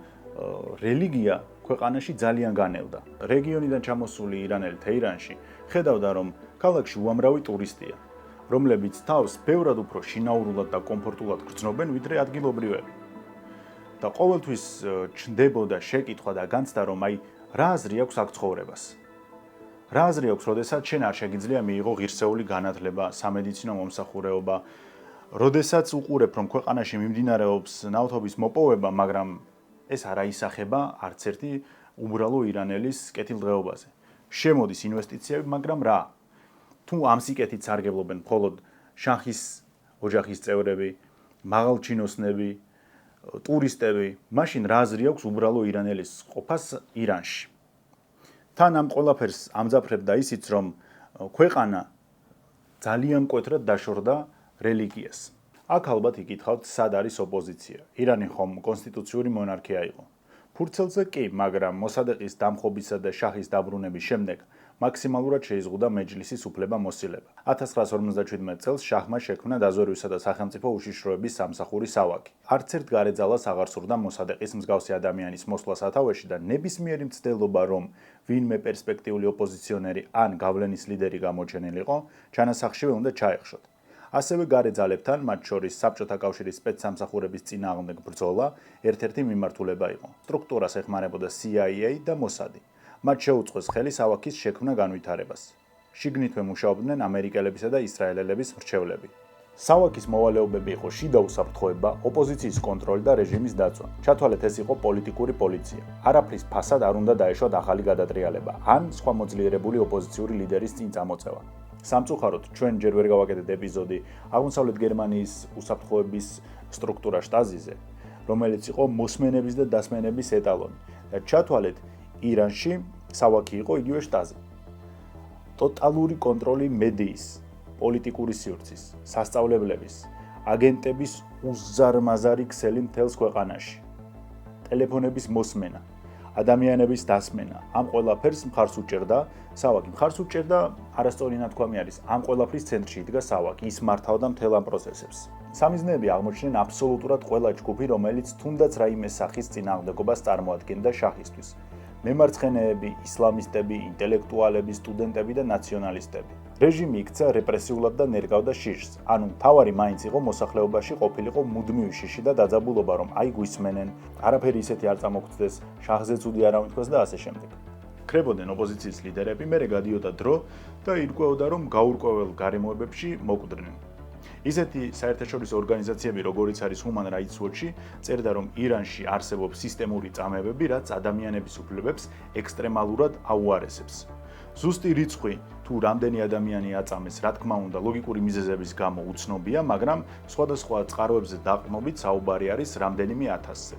რელიგია ქვეყანაში ძალიან განელდა. რეგიონიდან ჩამოსული ირანელი თეირანში ხედავდა, რომ ქალაქში უამრავი ტურისტია, რომლებიც თავს ბევრად უფრო შინაურულად და კომფორტულად გრძნობენ, ვიდრე ადგილობრივები. და ყოველთვის ჩნდებოდა შეკითხვა და განცდა, რომ აი რა აზრი აქვს აქ ცხოვრებას. რა აზრი აქვს, როდესაც შენ არ შეგიძლია მიიღო ღირსეული განათლება, სამედიცინო მომსახურება, როდესაც უყურებ, რომ ქვეყანაში მიმდინარეობს ნავთობის მოპოვება, მაგრამ ეს არ აისახება არც ერთი უბრალო ირანელის კეთილდღეობაზე. შემოდის ინვესტიციები, მაგრამ რა? თუ ამ სიკეთით სარგებლობენ მხოლოდ შაჰის ოჯახის წევრები, მაღალჩინოსნები, ტურისტები, მაშინ რა აზრი აქვს უბრალო ირანელის ყოფას ირანში? თან ამ ყველაფერს ამძაფრებდა ისიც, რომ ქვეყანა ძალიან მკვეთრად დაშორდა რელიგიას. აქ ალბათ იკითხავთ, სად არის ოპოზიცია. ირანი ხომ კონსტიტუციური მონარქია იყო. ფურცელზე კი, მაგრამ მოსადეყის დამხობისა და შაჰის დაბრუნების შემდეგ მაქსიმალურად შეიზღუდა მეჯლისის უფლება-მოსილება. 1957 წელს შაჰმა შექმნა დაზვერვისა და სახელმწიფო უშიშროების სამსახური სავაკი. არც ერთ გარეძალას აღარ სურდა მოსადეყის მსგავსი ადამიანის მოსვლა სათავეში და ნებისმიერი მცდელობა, რომ ვინმე პერსპექტიული ოპოზიციონერი ან გავლენის ლიდერი გამოჩენილიყო, ჩანასახშივე უნდა ჩაეხშოთ. ასევე გარეძალებთან, მათ შორის საბჭოთა კავშირის სპეცსამსახურების წინააღმდეგ ბრძოლა, ერთ-ერთი მიმართულება იყო. სტრუქტურას ეხმარებოდა CIA და მოსადი. მათ შეუწყეს ხელი სავაკის შექმნა განვითარებას. შიგნითვე მუშაობდნენ ამერიკელებისა და ისრაელელების მრჩევლები. სავაკის მოვალეობები იყო შიდა უსაფრთხოება, ოპოზიციის კონტროლი და რეჟიმის დაცვა. ჩათვალეთ, ეს იყო პოლიტიკური პოლიცია. არაფრის ფასად არ უნდა დაეშოთ ახალი გადატრიალება ან სხვა მოძლიერებული ოპოზიციური ლიდერის წინ წამოწევა. სამწუხაროდ, ჩვენ ჯერ ვერ გავაკეთეთ ეპიზოდი აღმოსავლეთ გერმანიის უსაფრთხოების სტრუქტურა შტაზიზე, რომელიც იყო მოსმენების და დასმენების ეტალონი. და ჩათვალეთ, ირანში სავაკი იყო იგივე შტაზი. ტოტალური კონტროლი მედიის, პოლიტიკური სივრცის, სასწავლებლების, აგენტების უზარმაზარი ქსელი მთელს ქვეყანაში. ტელეფონების მოსმენა, ადამიანების დასმენა, ამ ყველაფერს მხარს უჭერდა სავაკი. მხარს უჭერდა, არასწორი ნათქვამი არის, ამ ყველაფრის ცენტრში იდგა სავაკი, ის მართავდა მთელ ამ პროცესებს. სამიზნეები აღმოჩნდნენ აბსოლუტურად ყველა ჯგუფი, რომელიც თუნდაც რაიმე სახის წინააღმდეგობას წარმოადგენდა შაჰისთვის. მემარცხენეები, ისლამისტები, ინტელექტუალები, სტუდენტები და ნაციონალისტები. რეჟიმი იქცა რეპრესიულად და ნერგავდა შიშს. ანუ თავარი მაინც იყო მოსახლეობაში ყოფილიყო მუდმივი შიში და დაძაბულობა, რომ აი გვისმენენ, არაფერი ისეთი არ წამოგწდეს, შახზე ცუდი არ ამითქოს და ასე შემდეგ. ქრებოდნენ ოპოზიციის ლიდერები, მერე გადიოდა დრო და ირკვეოდა, რომ გაურკვეველ გარემოებებში მოკვდნენ. ისეთი საერთაშორისო ორგანიზაციები, როგორიც არის Human Rights Watch-ი, წერდა, რომ ირანში არსებობს სისტემური წამებები, რაც ადამიანების უფლებებს ექსტრემალურად აუარესებს. ზუსტი რიცხვი თუ რამდენი ადამიანი აწამეს, რა თქმა უნდა, ლოგიკური მიზეზების გამო უცნობია, მაგრამ სხვადასხვა წყაროებზე დაყრდნობით საუბარი არის რამდენიმე ათასზე.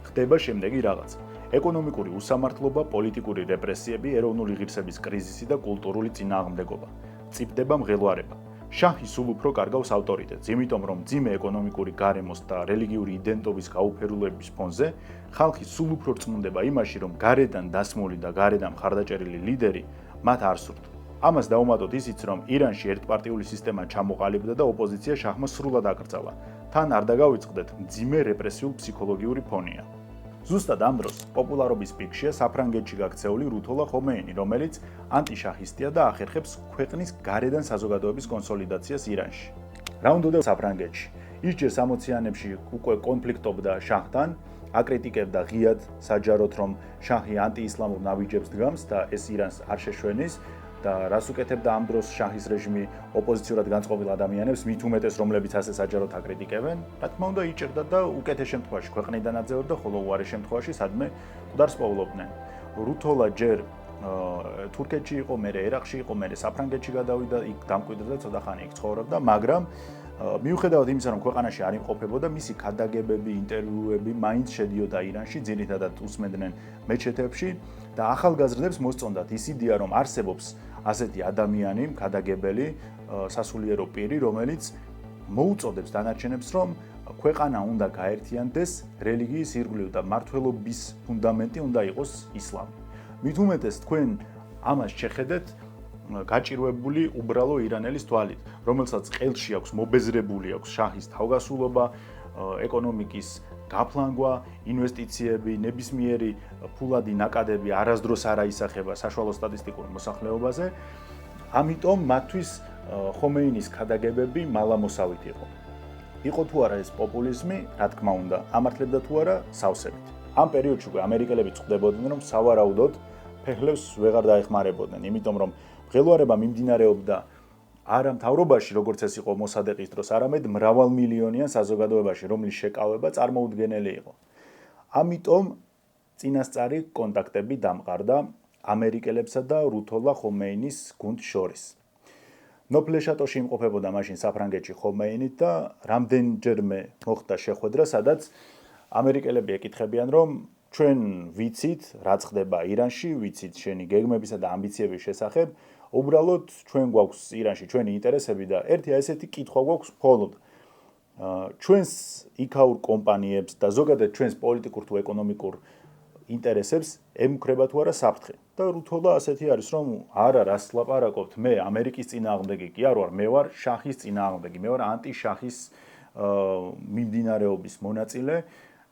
ხდება შემდეგი რაღაც: ეკონომიკური უსამართლობა, პოლიტიკური რეპრესიები, ეროვნული ღირსების კრიზისი და კულტურული წინააღმდეგობა. მწიფდება მღელვარება. შაჰი სულ უფრო კარგავს ავტორიტეტს, იმიტომ რომ მძიმე ეკონომიკური გარემოს და რელიგიური იდენტობის გაუფერულების ფონზე ხალხი სულ უფრო რწმუნდება იმაში, რომ გარედან დასმული და გარედან მხარდაჭერილი ლიდერი მათ არ სურთ. ამას დაუმატოთ ისიც, რომ ირანში ერთპარტიული სისტემა ჩამოყალიბდა და ოპოზიცია შაჰმა სრულად აკრძალა. თან არ დაგავიწყდეთ, მძიმე რეპრესიულ ფსიქოლოგიური ფონია. ზუსტად ამ დროს პოპულარობის პიკშია საფრანგეთში გაქცეული რუთოლა ხომეინი, რომელიც ანტიშაჰისტია და ახერხებს ქვეყნის გარედან საზოგადოების კონსოლიდაციას ირანში. რა უნდა საფრანგეთში? ის ჯერ 60-იანებში უკვე კონფლიქტობდა შაჰთან, აკრიტიკებდა ღიად საჯაროდ, რომ შაჰი ანტიისლამურ ნაბიჯებს დგამს და ეს ირანს არ შეშვენის და რას უკეთებდა ამ დროს შაჰის რეჟიმი ოპოზიციურად განწყობილ ადამიანებს, მით უმეტეს რომლებიც ასე საჯაროდ აკრიტიკებენ, რა თქმა უნდა იჭერდა და უკეთეს შემთხვევაში ქვეყნიდან აძევებდა, ხოლო უარეს შემთხვევაში სადმე მკვდარს პოულობდნენ. რუთოლა ჯერ თურქეთში იყო, მერე ერაყში იყო, მერე საფრანგეთში გადავიდა, იქ დამკვიდრდა და ცოტა ხანი იქ ცხოვრობდა, მაგრამ მიუხედავად იმისა, რომ ქვეყანაში არ იმყოფებოდა, მისი ქადაგებები, ინტერვიუები მაინც შედიოდა ირანში, ძირითადად უსმენდნენ მეჩეთებში და ახალგაზრდებს მოსწონდათ ის იდეა, რომ არსებობს ასეთი ადამიანი, ქადაგებელი, სასულიერო პირი, რომელიც მოუწოდებს დანარჩენებს, რომ ქვეყანა უნდა გაერთიანდეს რელიგიის ირგვლივ და მართლობის ფუნდამენტი უნდა იყოს ისლამი. მით უმეტეს თქვენ ამას შეხედეთ გაჭირვებული უბრალო ირანელის თვალით, რომელსაც ყელში აქვს მობეზრებული აქვს შაჰის თავგასულობა, ეკონომიკის გაფლანგვა, ინვესტიციები, ნებისმიერი ფულადი ნაკადები არასდროს არ აისახება საშუალო სტატისტიკურ მოსახლეობაზე. ამიტომ მათთვის ხომეინის ქადაგებები მალამოსავით იყო. იყო თუ არა ეს პოპულიზმი, რა თქმა უნდა, ამართლებდა თუ არა სავსებით. ამ პერიოდში უკვე ამერიკელები წდებოდნენ, რომ სავარაუდოდ ფეხლებს ვეღარ დაეხმარებოდნენ, იმიტომ რომ მღელვარება მიმდინარეობდა არა მთავრობაში, როგორც ეს იყო მოსადეყის დროს, არამედ მრავალმილიონიან საზოგადოებაში, რომლის შეკავება წარმოუდგენელი იყო. ამიტომ წინასწარი კონტაქტები დამყარდა ამერიკელებსა და რუთოლა ხომეინის გუნდს შორის. ნოფლეშატოში იმყოფებოდა მაშინ საფრანგეთში ხომეინით და რამდენჯერმე მოხდა შეხვედრა, სადაც ამერიკელები ეკითხებიან, რომ ჩვენ ვიცით, რაც ხდება ირანში, ვიცით შენი გეგმებისა და ამბიციების შესახებ, უბრალოდ ჩვენ გვაქვს ირანში ჩვენი ინტერესები და ერთი ესეთი კითხვა გვაქვს მხოლოდ ჩვენს იქაურ კომპანიებს და ზოგადად ჩვენს პოლიტიკურ თუ ეკონომიკურ ინტერესებს ემუქრება თუ არა საფრთხე. და რუთოლა ასეთი არის, რომ არა, რას ლაპარაკობთ, მე ამერიკის წინააღმდეგი კი არ ვარ, მე ვარ შაჰის წინააღმდეგი, მე ვარ ანტიშაჰის მიმდინარეობის მონაწილე,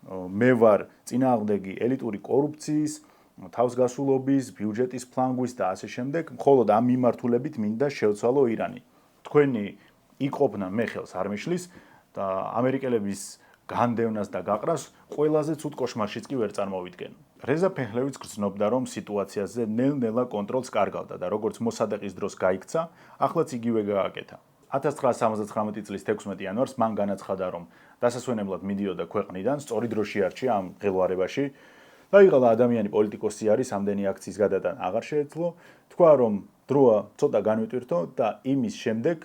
მე ვარ წინააღმდეგი ელიტური კორუფციის, თავსგასულობის, ბიუჯეტის ფლანგვის და ასე შემდეგ, მხოლოდ ამ მიმართულებით მინდა შევცვალო ირანი. თქვენი იყოფნა მე ხელს არ მიშლის და ამერიკელების განდევნას და გაყრას ყველაზე ცუდ კოშმარშიც კი ვერ წარმოვიდგენ. რეზა ფეჰლევიც გრძნობდა, რომ სიტუაციაზე ნელ-ნელა კონტროლს კარგავდა და როგორც მოსადეყის დროს გაიქცა, ახლაც იგივე გააკეთა. 1979 წლის 16 იანვარს მან განაცხადა, რომ დასასვენებლად მიდიოდა ქვეყნიდან, სწორი დრო შეარჩია ამ მღელვარებაში. დაიღალა ადამიანი პოლიტიკოსი არის, ამდენი აქციის გადატანა აღარ შეეძლო, თქვა, რომ დროა ცოტა განვიტვირთო და იმის შემდეგ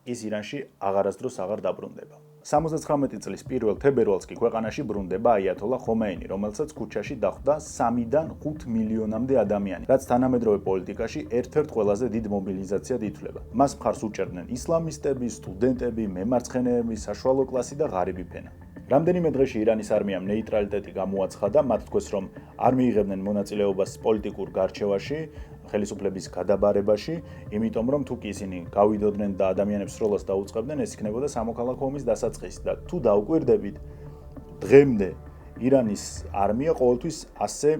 ის ირანში აღარასდროს აღარ დაბრუნდება. 79 წლის 1 თებერვალს კი ქვეყანაში ბრუნდება აიათოლა ხომეინი, რომელსაც ქუჩაში დახვდა 3-დან 5 მილიონამდე ადამიანი, რაც თანამედროვე პოლიტიკაში ერთ-ერთ ყველაზე დიდ მობილიზაციად ითვლება. მას მხარს უჭერდნენ ისლამისტები, სტუდენტები, მემარცხენეები, საშუალო კლასი და ღარიბი ფენა. რამდენიმე დღეში ირანის არმიამ ნეიტრალიტეტი გამოაცხადა, მათ თქოს, რომ არ მიიღებდნენ მონაწილეობას პოლიტიკურ გარჩევაში, ხელისუფლების გადაბარებაში, იმიტომ რომ თუ კი ისინი გავიდოდნენ და ადამიანებს სროლას დაუწყებდნენ, ეს იქნებოდა სამოქალაქო ომის დასაწყისი და თუ დაუკვირდებით, დღემდე ირანის არმია ყოველთვის ასე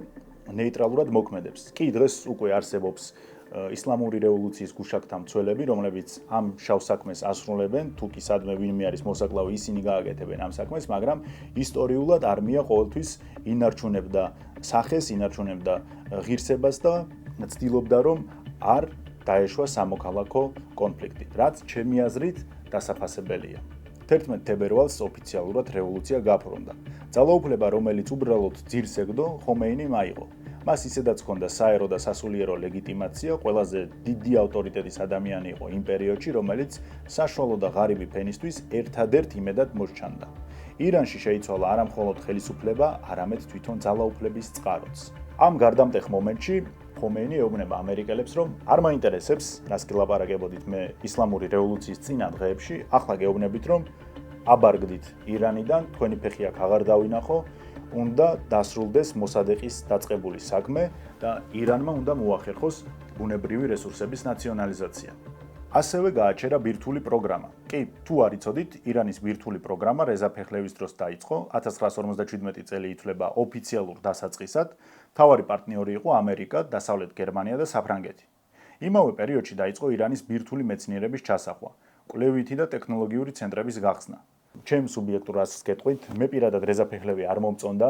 ნეიტრალურად მოქმედებს. კი, დღეს უკვე არსებობს ისლამური რევოლუციის გუშაგთა მცველები, რომლებიც ამ შავ საქმეს ასრულებენ, თუ კი სადმე ვინმე არის მოსაკლავი, ისინი გააკეთებენ ამ საქმეს, მაგრამ ისტორიულად არმია ყოველთვის ინარჩუნებდა სახეს, ინარჩუნებდა ღირსებას და ცდილობდა, რომ არ დაეშვა სამოქალაქო კონფლიქტი, რაც ჩემი აზრით დასაფასებელია. 11 თებერვალს ოფიციალურად რევოლუცია გაფორმდა. ძალაუფლება, რომელიც უბრალოდ ძირს ეგდო, ხომეინიმ აიღო. მას ისედაც ჰქონდა საერო და სასულიერო ლეგიტიმაცია, ყველაზე დიდი ავტორიტეტის ადამიანი იყო იმ პერიოდში, რომელიც საშუალო და ღარიბი ფენისთვის ერთადერთ იმედად მოსჩანდა. ირანში შეიცვალა არა მხოლოდ ხელისუფლება, არამედ თვითონ ძალაუფლების წყაროც. ამ გარდამტეხ მომენტში ხომეინი ეუბნება ამერიკელებს, რომ არ მაინტერესებს, რას გილაპარაკებოდით მე ისლამური რევოლუციის წინა დღეებში, ახლა გეუბნებით, რომ აბარგდით ირანიდან, თქვენი ფეხი აქ აღარ დავინახო, უნდა დასრულდეს მოსადეყის დაწყებული საქმე და ირანმა უნდა მოახერხოს ბუნებრივი რესურსების ნაციონალიზაცია. ასევე გააჩერა ბირთვული პროგრამა. კი, თუ არ იცოდით, ირანის ბირთვული პროგრამა რეზა ფეხლევის დროს დაიწყო, 1957 წელი ითვლება ოფიციალურ დასაწყისად, მთავარი პარტნიორი იყო ამერიკა, დასავლეთ გერმანია და საფრანგეთი. იმავე პერიოდში დაიწყო ირანის ბირთვული მეცნიერების ჩასახვა, კვლევითი და ტექნოლოგიური ცენტრების გახსნა. ჩემ სუბიექტურ აზრს გეტყვით, მე პირადად რეზა ფეხლევი არ მომწონდა,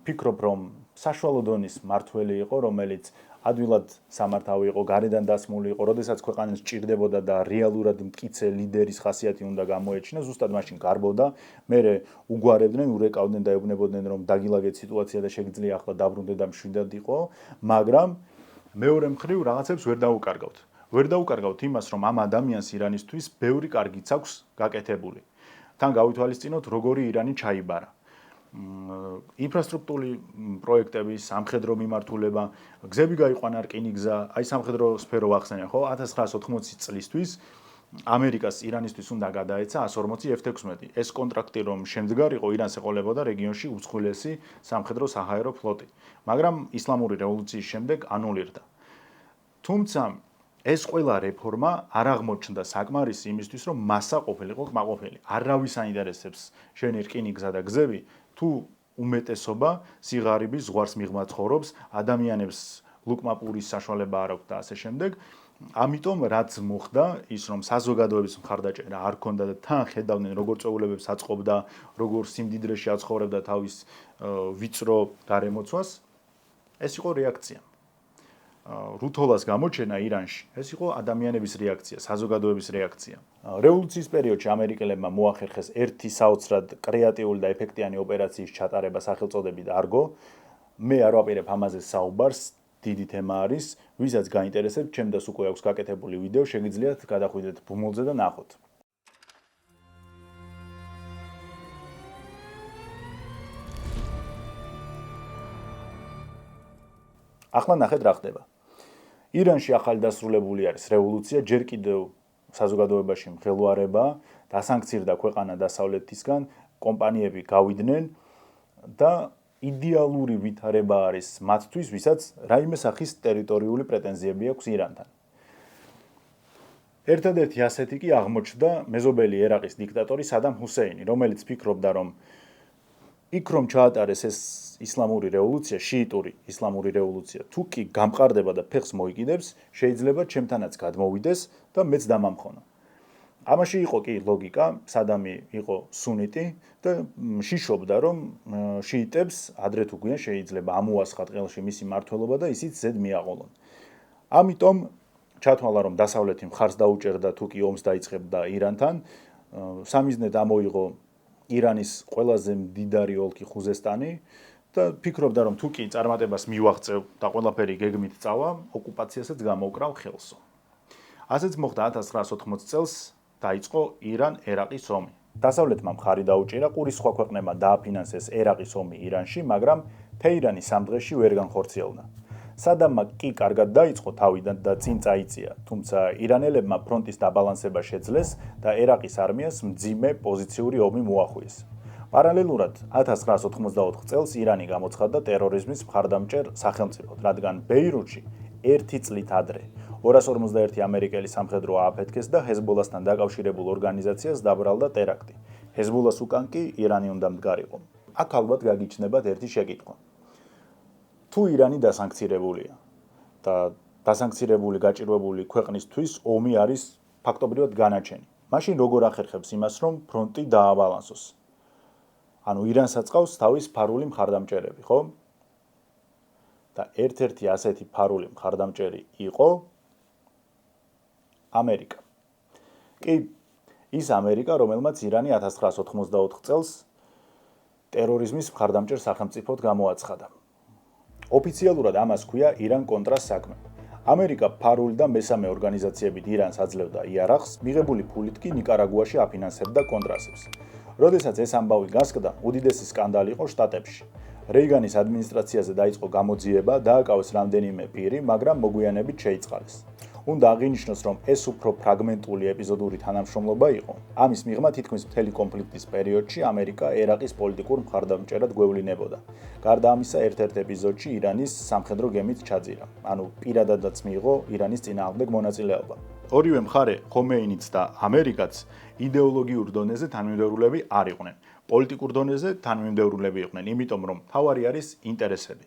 ფიქრობ, რომ საშუალო დონის მართველი იყო, რომელიც ადვილად სამართავი იყო, გარედან დასმული იყო, როდესაც ქვეყანას ჭირდებოდა და რეალურად მტკიცე ლიდერის ხასიათი უნდა გამოეჩინა, ზუსტად მაშინ გარბოდა, მერე უგვარებდნენ, ურეკავდნენ და ეუბნებოდნენ, რომ დაგილაგეთ სიტუაცია და შეგიძლია ახლა დაბრუნდე და მშვიდად იყო, მაგრამ მეორე მხრივ რაღაცებს ვერ დაუკარგავთ. ვერ დაუკარგავთ იმას, რომ ამ ადამიანს ირანისთვის ბევრი კარგიც აქვს გაკეთებული. თან გავითვალისწინოთ, როგორი ირანი ჩაიბარა. ინფრასტრუქტურული პროექტები, სამხედრო მიმართულება, გზები გაიყვანა რკინიგზა, აი სამხედრო სფერო ვახსენე, ხო? 1980 წლისთვის ამერიკას ირანისთვის უნდა გადაეცა 140 F-16. ეს კონტრაქტი რომ შემდგარიყო, ირანს ეყოლებოდა რეგიონში უცხოელესი სამხედრო საჰაერო ფლოტი. მაგრამ ისლამური რევოლუციის შემდეგ ანულირდა. თუმცა ეს ყველა რეფორმა არ აღმოჩნდა საკმარისი იმისთვის, რომ მასა ყოფილიყო კმაყოფილი. არავის აინტერესებს შენი რკინიგზა და გზები, თუ უმეტესობა სიღარიბის ზღვარს მიღმა ცხოვრობს, ადამიანებს ლუკმაპურის საშუალება არ აქვს და ასე შემდეგ. ამიტომ რაც მოხდა, ის რომ საზოგადოების მხარდაჭერა არ ქონდა და თან ხედავდნენ როგორ წვეულებებს აწყობდა, როგორ სიმდიდრეში აცხოვრებდა თავის ვიწრო გარემოცვას, ეს იყო რეაქცია. რუთოლას გამოჩენა ირანში, ეს იყო ადამიანების რეაქცია, საზოგადოების რეაქცია. რევოლუციის პერიოდში ამერიკელებმა მოახერხეს ერთი საოცრად კრეატიული და ეფექტიანი ოპერაციის ჩატარება სახელწოდებით Argo. მე არ ვაპირებ ამაზე საუბარს, დიდი თემა არის, ვისაც გაინტერესებს, ჩემდაც უკვე აქვს გაკეთებული ვიდეო, შეგიძლიათ გადახვიდეთ ბუმულზე და ნახოთ. ახლა ნახეთ რა ხდება. ირანში ახალი დასრულებული არის რევოლუცია, ჯერ კიდევ საზოგადოებაში მღელვარება, დასანქცირდა ქვეყანა დასავლეთისგან, კომპანიები გავიდნენ და იდეალური ვითარება არის მათთვის, ვისაც რაიმე სახის ტერიტორიული პრეტენზიები აქვს ირანთან. ერთადერთი ასეთი კი აღმოჩნდა მეზობელი ერაყის დიქტატორი სადამ ჰუსეინი, რომელიც ფიქრობდა, რომ იქ რომ ჩაატარეს ეს ისლამური რევოლუცია, შიიტური ისლამური რევოლუცია, თუ კი გამყარდება და ფეხს მოიკიდებს, შეიძლება ჩემთანაც გადმოვიდეს და მეც დამამხონო. ამაში იყო კი ლოგიკა, სადამი იყო სუნიტი და შიშობდა, რომ შიიტებს ადრე თუ გვიან შეიძლება ამოასხათ ყელში მისი მმართველობა და ისიც ზედ მიაყოლონ. ამიტომ ჩათვალა, რომ დასავლეთი მხარს დაუჭერდა თუ კი ომს დაიწყებდა ირანთან, სამიზნედ ამოიღო ირანის ყველაზე მდიდარი ოლქი ხუზესტანი და ფიქრობდა, რომ თუ კი წარმატებას მივაღწევ და ყველაფერი გეგმით წავა, ოკუპაციასაც გამოვკრავ ხელსო. ასეც მოხდა 1980 წელს დაიწყო ირან-ერაყის ომი. დასავლეთმა მხარი დაუჭირა, ყურის სხვა ქვეყნებმა დააფინანსეს ერაყის ომი ირანში, მაგრამ თეირანი სამ დღეში ვერ განხორციელდა. სადამმა კი კარგად დაიწყო თავიდან და წინ წაიწია, თუმცა ირანელებმა ფრონტის დაბალანსება შეძლეს და ერაყის არმიას მძიმე პოზიციური ომი მოახვიეს. პარალელურად 1984 წელს ირანი გამოცხადდა ტერორიზმის მხარდამჭერ სახელმწიფოდ, რადგან ბეირუთში ერთი წლით ადრე 251 ამერიკელი სამხედრო ააფეთქეს და ჰეზბოლასთან დაკავშირებულ ორგანიზაციას დაბრალდა ტერაქტი. ჰეზბოლას უკან კი ირანი უნდა მდგარიყო. აქ ალბათ გაგიჩნდებათ ერთი შეკითხვა. თუ ირანი დასანქცირებულია და დასანქცირებული, გაჭირვებული ქვეყნისთვის ომი არის ფაქტობრივად განაჩენი. მაშინ როგორ ახერხებს იმას, რომ ფრონტი დააბალანსოს? ანუ ირანსაც ყავს თავის ფარული მხარდამჭერები, ხო? და ერთ-ერთი ასეთი ფარული მხარდამჭერი იყო ამერიკა. კი, ის ამერიკა, რომელმაც ირანი 1994 წელს ტერორიზმის მხარდამჭერ სახელმწიფოდ გამოაცხადა. ოფიციალურად ამას ქვია ირან-კონტრას საქმე. ამერიკა ფარული და მესამე ორგანიზაციებით ირანს აძლევდა იარაღს, მიღებული ფულით კი ნიკარაგუაში აფინანსებდა კონტრასებს. როდესაც ეს ამბავი გასკდა, უდიდესი სკანდალი იყო შტატებში. რეიგანის ადმინისტრაციაზე დაიწყო გამოძიება, დააკავეს რამდენიმე პირი, მაგრამ მოგვიანებით შეიწყალეს. უნდა აღინიშნოს, რომ ეს უფრო ფრაგმენტული ეპიზოდური თანამშრომლობა იყო. ამის მიღმა თითქმის მთელი კონფლიქტის პერიოდში ამერიკა ერაყის პოლიტიკურ მხარდამჭერად გვევლინებოდა. გარდა ამისა, ერთ-ერთ ეპიზოდში ირანის სამხედრო გემით ჩაძირა. ანუ პირადადაც მიიღო ირანის წინააღმდეგ მონაწილეობა. ორივე მხარე, ხომეინიც და ამერიკაც იდეოლოგიურ დონეზე თანმიმდევრულები არ იყვნენ. პოლიტიკურ დონეზე თანმიმდევრულები იყვნენ, იმიტომ რომ თავარი არის ინტერესები.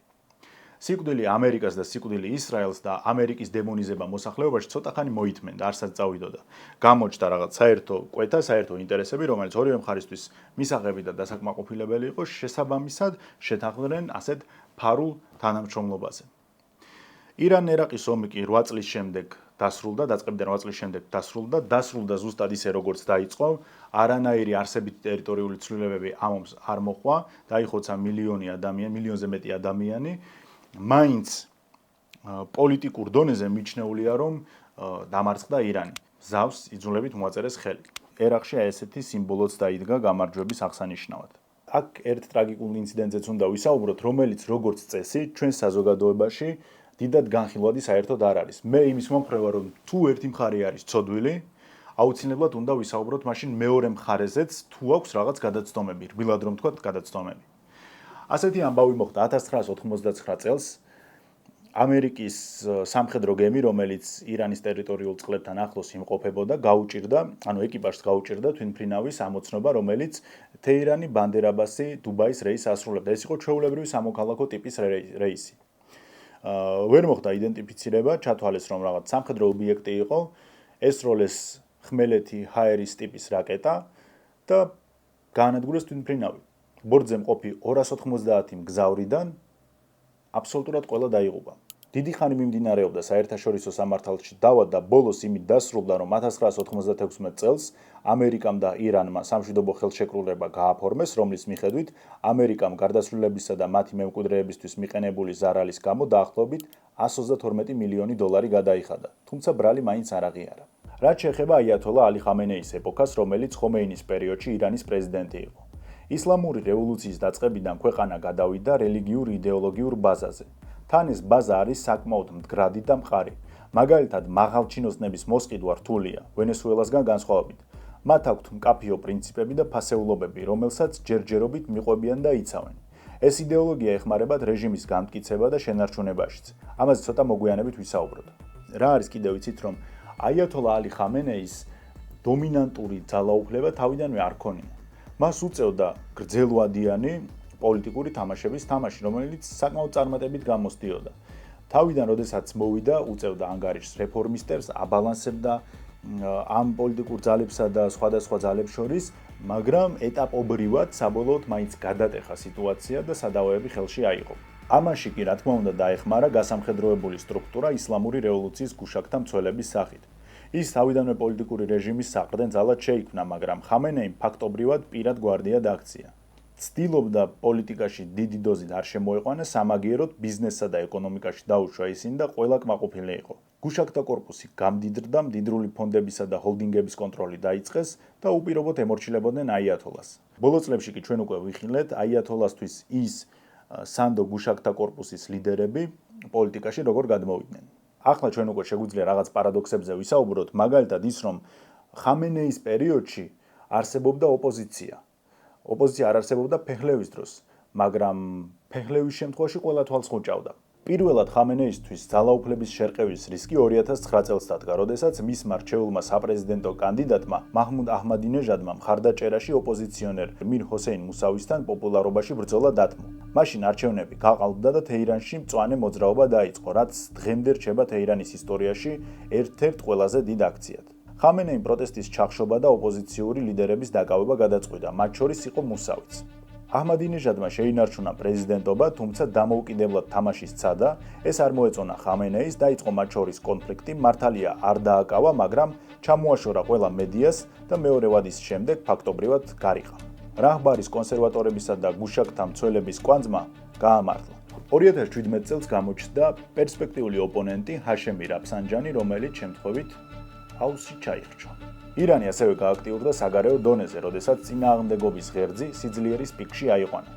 სიკვდილი ამერიკას და სიკვდილი ისრაელს და ამერიკის დემონიზება მოსახლეობაში ცოტახანი მოითმენდა, არსად წავიდოდა. გამოჩნდა რაღაც საერთო კვეთა, საერთო ინტერესები, რომელიც ორივე მხარისთვის მისაღები და დასაკმაყოფილებელი იყო, შესაბამისად შეთანხმდნენ ასეთ ფარულ თანამშრომლობაზე. ირან-ერაყის ომი კი 8 წლის შემდეგ დასრულდა, დაწყებიდან 8 წლის შემდეგ დასრულდა ზუსტად ისე როგორც დაიწყო, არანაირი არსებითი ტერიტორიული ცვლილებები ამ ომს არ მოყვა, დაიხოცა მილიონზე მეტი ადამიანი. მაინც პოლიტიკურ დონეზე მიჩნეულია, რომ დამარცხდა ირანი. ზავს იძულებით მოაწერეს ხელი. ერაყში ესეთი სიმბოლოც დაიდგა გამარჯვების აღსანიშნავად. აქ ერთ ტრაგიკულ ინციდენტზეც უნდა ვისაუბროთ, რომელიც როგორც წესი ჩვენ საზოგადოებაში დიდად განხილვადი საერთოდ არ არის. მე იმის მომხრევა, რომ თუ ერთი მხარე არის ცოდვილი, აუცილებლად უნდა ვისაუბროთ მაშინ მეორე მხარეზეც, თუ აქვს რაღაც გადაცდომები, რბილად რომ ვთქვათ, გადაცდომები. ასეთი ამბავი მოხდა 1999 წელს. ამერიკის სამხედრო გემი, რომელიც ირანის ტერიტორიულ წყლებთან ახლოს იმყოფებოდა, გაუჭირდა, ანუ ეკიპაჟს გაუჭირდა თვითმფრინავის ამოცნობა, რომელიც თეირანი, ბანდერ-აბასი, დუბაის რეისს ასრულებდა. ეს იყო ჩვეულებრივი სამოქალაქო ტიპის რეისი. ვერ მოხდა იდენტიფიცირება, ჩათვალეს, რომ რაღაც სამხედრო ობიექტი იყო, ესროლეს ხმელეთი ჰაერის ტიპის რაკეტა და გაანადგურეს თვითმფრინავი. ბორტზე მყოფი 290 მგზავრიდან აბსოლუტურად ყველა დაიღუპა. დიდი ხანი მიმდინარეობდა საერთაშორისო სამართალში დავა და ბოლოს იმით დასრულდა, რომ 1996 წელს ამერიკამ და ირანმა სამშვიდობო ხელშეკრულება გააფორმეს, რომლის მიხედვით ამერიკამ გარდაცვლილებისა და მათი მემკვიდრეებისთვის მიყენებული ზარალის გამო დაახლოებით 132 მილიონი დოლარი გადაიხადა, თუმცა ბრალი მაინც არ აღიარა. რაც შეეხება აიათოლა ალი ხამენეის ეპოქას, რომელიც ხომეინის პერიოდში ირანის პრეზიდენტი იყო. ისლამური რევოლუციის დაწყებიდან ქვეყანა გადავიდა რელიგიურ-იდეოლოგიურ ბაზაზე. თან ეს ბაზა არის საკმაოდ მდგრადი და მყარი. მაგალითად, მაღალჩინოსნების მოსყიდვა რთულია, ვენესუელასგან განსხვავებით. მათ აქვთ მკაფიო პრინციპები და ფასეულობები, რომელსაც ჯერჯერობით მიყვებიან და იცავენ. ეს იდეოლოგია ეხმარებათ რეჟიმის განმტკიცება და შენარჩუნებაშიც. ამაზე ცოტა მოგვიანებით ვისაუბროთ. რა არის კიდევ იცით, რომ აიათოლა ალი ხამენეის დომინანტური ძალაუფლება თავიდანვე არ ქონია. მას უწევდა გრძელვადიანი პოლიტიკური თამაშების თამაში, რომელიც საკმაოდ წარმატებით გამოსდიოდა. თავიდან, როდესაც მოვიდა, უწევდა ანგარიშს რეფორმისტებს, აბალანსებდა ამ პოლიტიკურ ძალებსა და სხვადასხვა ძალებს შორის, მაგრამ ეტაპობრივად საბოლოოდ მაინც გადატეხა სიტუაცია და სადავეები ხელში აიღო. ამაში კი, რა თქმა უნდა, დაეხმარა გასამხედროებული სტრუქტურა ისლამური რევოლუციის გუშაგთა მცველების სახით. ის თავიდანვე პოლიტიკური რეჟიმის საყრდენ ძალად შეიქმნა, მაგრამ ხამენეიმ ფაქტობრივად პირად გვარდია აქცია. ცდილობდა პოლიტიკაში დიდი დოზით არ შემოეყვანა, სამაგიეროდ ბიზნესსა და ეკონომიკაში დაუშვა ისინი და ყველა კმაყოფილი იყო. გუშაგთა კორპუსი გამდიდრდა, მდიდრული ფონდებისა და ჰოლდინგების კონტროლი დაიწყეს და უპირობოდ ემორჩილებოდნენ აიათოლას. ბოლო წლებში კი ჩვენ უკვე ვიხილეთ აიათოლასთვის ის სანდო გუშაგთა კორპუსის ლიდერები პოლიტიკაში როგორ გადმოვიდნენ. ახლა ჩვენ უკვე შეგვიძლია რაღაც პარადოქსებზე ვისაუბროთ, მაგალითად ის, რომ ხამენეის პერიოდში არსებობდა ოპოზიცია. ოპოზიცია არ არსებობდა ფეჰლევის დროს, მაგრამ ფეჰლევის შემთხვევაში ყველა თვალს ხუჭავდა. პირველად ხამენეისთვის ძალაუფლების შერყევის რისკი 2009 წელს დადგა, როდესაც მისმა რჩეულმა საპრეზიდენტო კანდიდატმა მაჰმუდ აჰმადინეჟადმა მხარდაჭერაში ოპოზიციონერ მիր ჰოსეინ მუსავისთან პოპულარობაში ბრძოლა დათმო. მაშინ არჩევნები გაყალბდა და თეირანში მწვანე მოძრაობა დაიწყო, რაც დღემდე რჩება თეირანის ისტორიაში ერთ-ერთ ყველაზე დიდ აქციად. ხამენეიმ პროტესტის ჩახშობა და ოპოზიციური ლიდერების დაკავება გადაწყვიტა, მათ შორის იყო მუსავიც. აჰმადინეჟადმა შეინარჩუნა პრეზიდენტობა, თუმცა დამოუკიდებლად თამაში სცადა, ეს არ მოეწონა ხამენეის, დაიწყო მათ შორის კონფლიქტი, მართალია არ დააკავა, მაგრამ ჩამოაშორა ყველა მედიას და მეორე ვადის შემდეგ ფაქტობრივად გარიყა. რაჰბარის კონსერვატორებისა და გუშაკთა მცველების კვანძმა გაამართლა. 2017 წელს გამოჩნდა პერსპექტიული ოპონენტი ჰაშემი რაფსანჯანი, რომელიც შემთხვევით აუსი ჩაიხრჩა. ირანი ასევე გააქტიურდა საგარეო დონეზე, როდესაც წინააღმდეგობის ღერძი სიძლიერის პიკში აიყვანა.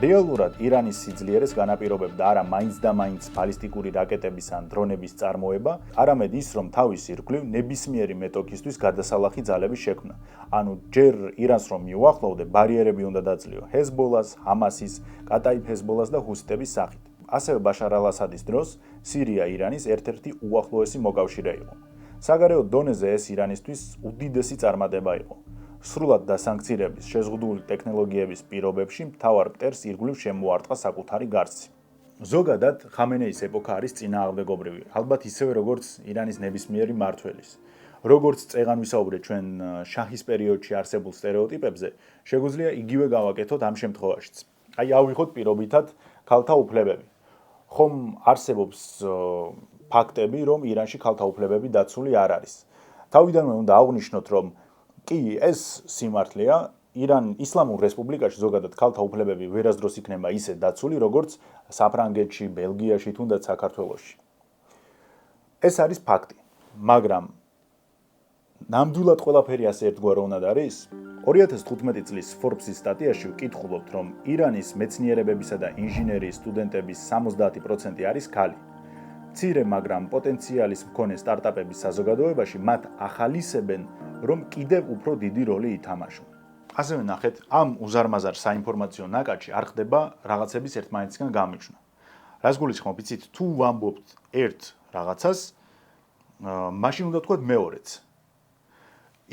რეალურად ირანის სიძლიერეს განაპირობებდა არა მაინც და მაინც ბალისტიკური რაკეტების ან დრონების წარმოება, არამედ ის, რომ თავის ირგვლივ ნებისმიერი მეტოქისთვის გადასალახი ძალების შექმნა. ანუ ჯერ ირანს რომ მიუახლოვდე, ბარიერები უნდა დაძლიო ჰეზბოლას, ჰამასის, კატაიფ ჰეზბოლას და ჰუსიტების სახით. ასევე ბაშარ ალ-ასადის დროს სირია ირანის ერთ-ერთი უახლოესი მოკავშირე იყო. საგარეო დონეზე ეს ირანისთვის უდიდესი წარმატება იყო. სრულად დასანქცირების შეზღუდული ტექნოლოგიების პირობებში მთავარ მტერს ირგვლივ შემოარტყა საკუთარი გარსი. ზოგადად, ხამენეის ეპოქა არის წინააღმდეგობრივი, ალბათ ისევე როგორც ირანის ნებისმიერი მმართველის. როგორც წეღან ვისაუბრეთ ჩვენ შაჰის პერიოდში არსებულ სტერეოტიპებზე, შეგვიძლია იგივე გავაკეთოთ ამ შემთხვევაშიც. აი ავიღოთ პირობითად ქალთა უფლებები. ხომ არსებობს ფაქტები, რომ ირანში ქალთა უფლებები დაცული არ არის. თავიდანვე უნდა აღვნიშნოთ, რომ კი ეს სიმართლეა, ისლამურ რესპუბლიკაში ზოგადად ქალთა უფლებები ვერასდროს იქნება ისე დაცული, როგორც საფრანგეთში, ბელგიაში, თუნდაც საქართველოში. ეს არის ფაქტი, მაგრამ ნამდვილად ყველაფერი ასე ერთგვარ უნდა არის? 2015 წლის Forbes-ის სტატიაში ვკითხულობთ, რომ ირანის მეცნიერებებისა და ინჟინერიის სტუდენტების 70% არის ქალი. მცირე, მაგრამ პოტენციალის მქონე სტარტაპების საზოგადოებაში მათ ახალისებენ, რომ კიდევ უფრო დიდი როლი ითამაშონ. ასევე ნახეთ, ამ უზარმაზარ საინფორმაციო ნაკადში არ ხდება რაღაცების ერთმანეთისგან გამიჯვნა. რას გულისხმობ, იცით, თუ ვამბობთ ერთ რაღაცას, მაშინ უნდა თქვათ მეორეც.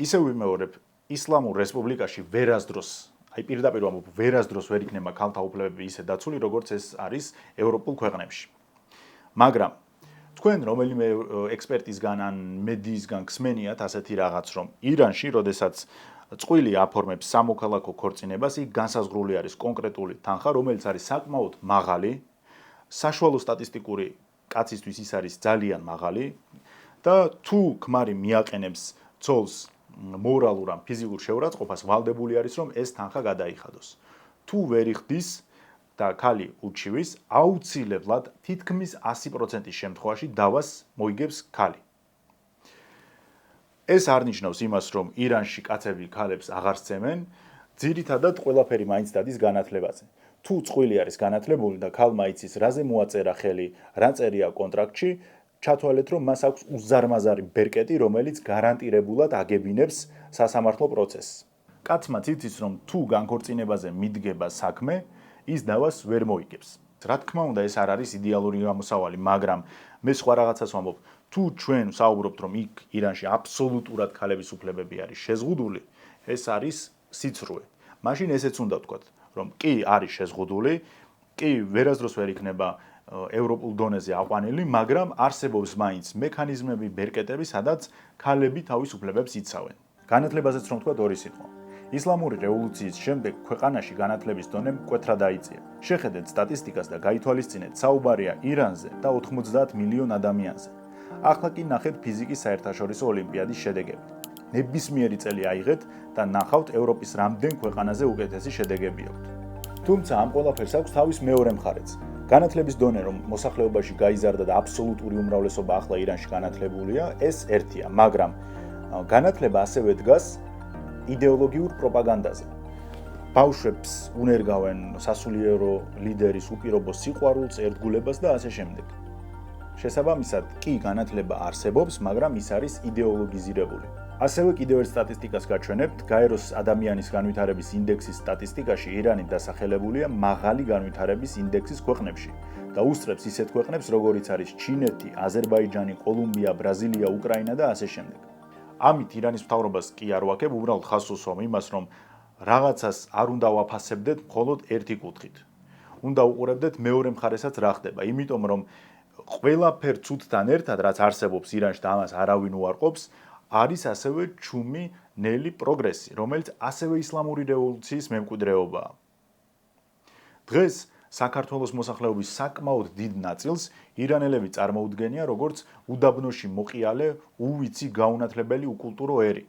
ისევ ვიმეორებ, ისლამურ რესპუბლიკაში ვერასდროს, აი პირდაპირ ვამბობ, ვერასდროს ვერ იქნება ქალთა უფლებები ისე დაცული, როგორც ეს არის ევროპულ ქვეყნებში. მაგრამ თქვენ რომელიმე ექსპერტისგან ან მედიისგან გსმენიათ ასეთი რაღაც, რომ ირანში, როდესაც წყვილი აფორმებს სამოქალაქო ქორწინებას, იქ განსაზღვრული არის კონკრეტული თანხა, რომელიც არის საკმაოდ მაღალი, საშუალო სტატისტიკური კაცისთვის ის არის ძალიან მაღალი და თუ ქმარი მიაყენებს ცოლს მორალურ ან ფიზიკურ შეურაცხყოფას, ვალდებული არის, რომ ეს თანხა გადაიხადოს. თუ ვერ იხდის და ქალი უჩივის, აუცილებლად თითქმის 100%-ის შემთხვევაში დავას მოიგებს ქალი. ეს არ ნიშნავს იმას, რომ ირანში კაცები ქალებს აღარ სცემენ, ძირითადად ყველაფერი მაინც დადის განათლებაზე. თუ წყვილი არის განათლებული და ქალმა იცის, რაზე მოაწერა ხელი, რა წერია კონტრაქტში, ჩათვალეთ, რომ მას აქვს უზარმაზარი ბერკეტი, რომელიც გარანტირებულად აგებინებს სასამართლო პროცესს. კაცმაც იცის, რომ თუ განქორწინებაზე მიდგება საქმე, ის დავას ვერ მოიგებს. რა თქმა უნდა, ეს არ არის იდეალური გამოსავალი, მაგრამ მე სხვა რაღაცას ვამბობ. თუ ჩვენ საუბრობთ, რომ იქ ირანში აბსოლუტურად ქალების უფლებები არის შეზღუდული, ეს არის სიცრუე. მაშინ ესეც უნდა ვთქვათ, რომ კი არის შეზღუდული, კი ვერასდროს ვერ იქნება ევროპულ დონეზე აყვანილი, მაგრამ არსებობს მაინც მექანიზმები, ბერკეტები, სადაც ქალები თავის უფლებებს იცავენ. განათლებაზეც რომ ვთქვათ, ორი სიტყვა. ისლამური რევოლუციის შემდეგ ქვეყანაში განათლების დონე მკვეთრად დაიწია. შეხედეთ სტატისტიკას და გაითვალისწინეთ, საუბარია ირანზე და 90 მილიონ ადამიანზე. ახლა კი ნახეთ ფიზიკის საერთაშორისო ოლიმპიადის შედეგები. ნებისმიერი წელი აიღეთ და ნახავთ ევროპის რამდენ ქვეყანაზე უკეთესი შედეგები აქვთ. თუმცა ამ ყველაფერს აქვს თავის მეორე მხარეც. განათლების დონე, რომ მოსახლეობაში გაიზარდა და აბსოლუტური უმრავლესობა ახლა ირანში განათლებულია, ეს ერთია, მაგრამ განათლება ასევე დგას იდეოლოგიურ პროპაგანდაზე. ბავშვებს უნერგავენ სასულიერო ლიდერის უპირობო სიყვარულს, ერთგულებას და ასე შემდეგ. შესაბამისად, კი განათლება არსებობს, მაგრამ ის არის იდეოლოგიზირებული. ასევე კიდევ ერთ სტატისტიკას გაჩვენებთ, გაეროს ადამიანის განვითარების ინდექსის სტატისტიკაში ირანი დასახელებულია მაღალი განვითარების ინდექსის ქვეყნებში და უსწრებს ისეთ ქვეყნებს, როგორიც არის ჩინეთი, აზერბაიჯანი, კოლუმბია, ბრაზილია, უკრაინა და ასე შემდეგ. ამით ირანის მთავრობას კი არ ვაკებ, უბრალოდ ხაზს უსვამ იმას, რომ რაღაცას არ უნდა ვაფასებდეთ მხოლოდ ერთი კუთხით. უნდა უყურებდეთ მეორე მხარესაც რა ხდება, იმიტომ რომ ყველაფერ ცუდთან ერთად, რაც არსებობს ირანში და ამას არავინ უარყოფს, არის ასევე ჩუმი ნელი პროგრესი, რომელიც ასევე ისლამური რევოლუციის მემკვიდრეობაა. დღეს საქართველოს მოსახლეობის საკმაოდ დიდ ნაწილს ირანელები წარმოუდგენია როგორც უდაბნოში მოყიალე, უვიცი, გაუნათლებელი უკულტურო ერი.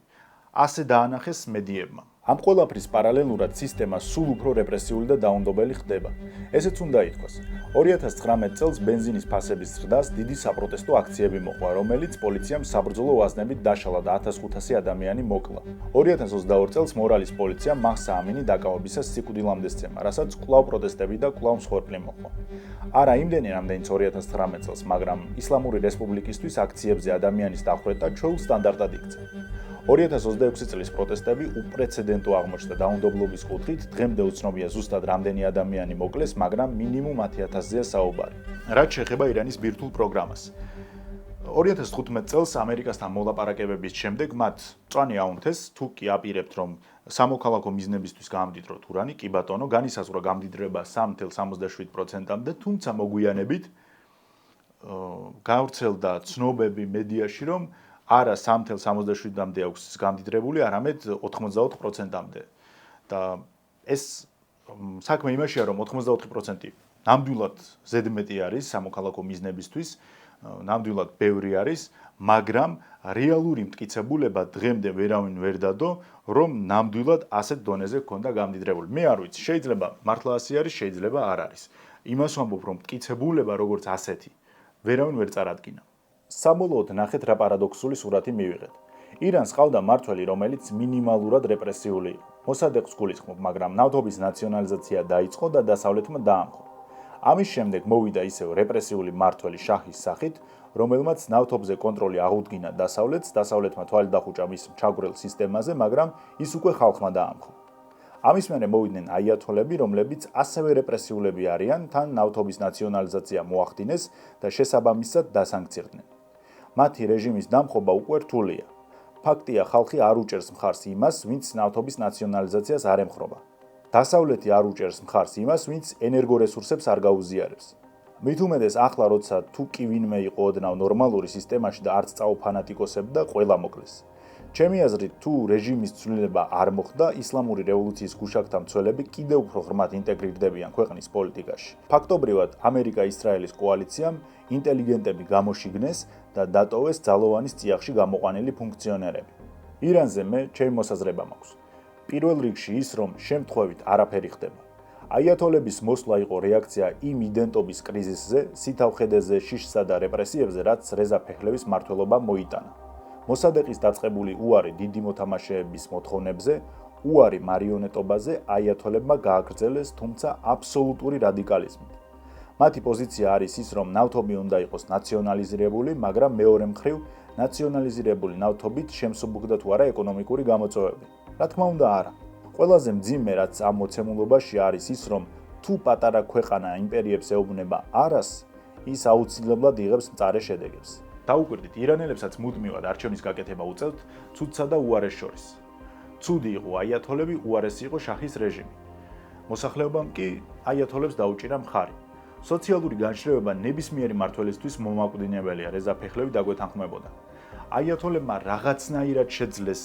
ასე დაანახეს მედიებმა. ამ ყველაფრის პარალელურად სისტემა სულ უფრო რეპრესიული და დაუნდობელი ხდება. ესეც უნდა ითქვას. 2019 წელს ბენზინის ფასების ზრდას დიდი საპროტესტო აქციები მოყვა, რომელიც პოლიციამ საბრძოლო ვაზნებით დაშალა და 1500 ადამიანი მოკლა. 2022 წელს მორალის პოლიციამ მაჰსა ამინი დაკავებისას სიკვდილამდე სცემა, რასაც კვლავ პროტესტები და კვლავ მსხვერპლი მოყვა. არა იმდენი, რამდენიც 2019 წელს, მაგრამ ისლამური რესპუბლიკისთვის აქციებზე ადამიანის დახვრეტა ჩვეულ სტანდარტად იქცა. 2026 წლის პროტესტები უპრეცედენტო აღმოჩნდა დაუნდობლობის კუთხით, დღემდე უცნობია ზუსტად რამდენი ადამიანი მოკლეს, მაგრამ მინიმუმ 10,000-ზეა საუბარი. რაც შეეხება ირანის ბირთვულ პროგრამას. 2015 წელს ამერიკასთან მოლაპარაკებების შემდეგ მათ წვანი აუნთეს, თუ კი აპირებთ, რომ სამოქალაქო მიზნებისთვის გაამდიდროთ ურანი, კი ბატონო, განისაზღვრა გამდიდრება 3.67%-მდე, თუმცა მოგვიანებით გავრცელდა ცნობები მედიაში, რომ არა 3.67-მდე აქვს გამდიდრებული, არამედ 84%-მდე. და ეს საქმე იმაშია, რომ 84% ნამდვილად ზედმეტი არის სამოქალაქო მიზნებისთვის, ნამდვილად ბევრი არის, მაგრამ რეალური მტკიცებულება დღემდე ვერავინ ვერ დადო, რომ ნამდვილად ასეთ დონეზე გქონდა გამდიდრებული. მე არ ვიცი, შეიძლება მართლა ასე არის, შეიძლება არ არის. იმას ვამბობ, რომ მტკიცებულება როგორც ასეთი ვერავინ ვერ წარადგინა. საბოლოოდ ნახეთ რა პარადოქსული სურათი მივიღეთ. ირანს ყავდა მმართველი, რომელიც მინიმალურად რეპრესიული იყო. მოსადეყს გულისხმობ, მაგრამ ნავთობის ნაციონალიზაცია დაიწყო და დასავლეთმა დაამხო. ამის შემდეგ მოვიდა ისევ რეპრესიული მმართველი შაჰის სახით, რომელმაც ნავთობზე კონტროლი აღუდგინა დასავლეთს, დასავლეთმა თვალი დახუჭა მის ჩაგვრელ სისტემაზე, მაგრამ ის უკვე ხალხმა დაამხო. ამის მერე მოვიდნენ აიათოლები, რომლებიც ასევე რეპრესიულები არიან, თან ნავთობის ნაციონალიზაცია მოახდინეს და შესაბამისად დასანქცირდნენ. მათი რეჟიმის დამხობა უკვე რთულია. ფაქტია, ხალხი არ უჭერს მხარს იმას, ვინც ნავთობის ნაციონალიზაციას არ ემხრობა. დასავლეთი არ უჭერს მხარს იმას, ვინც ენერგორესურსებს არ გაუზიარებს. მით უმეტეს ახლა, როცა თუ კი ვინმე იყო ოდნავ ნორმალური სისტემაში და არც წაუფანატიკოსებდა, ყველა მოკლეს. ჩემი აზრით, თუ რეჟიმის ცვლილება არ მოხდა, ისლამური რევოლუციის გუშაგთა მცველები კიდევ უფრო ღრმად ინტეგრირდებიან ქვეყნის პოლიტიკაში. ფაქტობრივად, ამერიკა-ისრაელის კოალიციამ ინტელიგენტები გამოშიგნეს და დატოვეს ძალოვანის წიაღში გამოყვანილი ფუნქციონერები. ირანზე მე ჩემი მოსაზრება მაქვს. პირველ რიგში ის, რომ შემთხვევით არაფერი ხდება. აიათოლების მოსვლა იყო რეაქცია იმ იდენტობის კრიზისზე, სითავხედეზე, შიშსა და რეპრესიებზე, რაც რეზა ფეჰლევის მმართველობამ მოიტანა. მოსადეყის დაწყებული უარი დიდი მოთამაშეების მოთხოვნებზე, უარი მარიონეტობაზე აიათოლებმა გააგრძელეს, თუმცა აბსოლუტური რადიკალიზმით. მათი პოზიცია არის ის, რომ ნავთობი უნდა იყოს ნაციონალიზირებული, მაგრამ მეორე მხრივ ნაციონალიზირებული ნავთობით შემსუბუქდა თუ არა ეკონომიკური გამოწვევები. რა თქმა უნდა, არა. ყველაზე მძიმე, რაც ამ მოცემულობაში არის ის, რომ თუ პატარა ქვეყანა იმპერიებს ეუბნება არას, ის აუცილებლად იღებს მწარე შედეგებს. დაუკვირდით, ირანელებსაც მუდმივად არჩევნის გაკეთება უწევთ ცუდსა და უარეს შორის. ცუდი იყო აიათოლები, უარესი იყო შაჰის რეჟიმი. მოსახლეობამ კი აიათოლებს დაუჭირა მხარი. სოციალური განშრევება ნებისმიერი მმართველისთვის მომაკვდინებელია, რეზა ფეჰლევი დაგვეთანხმებოდა. აიათოლებმა რაღაცნაირად შეძლეს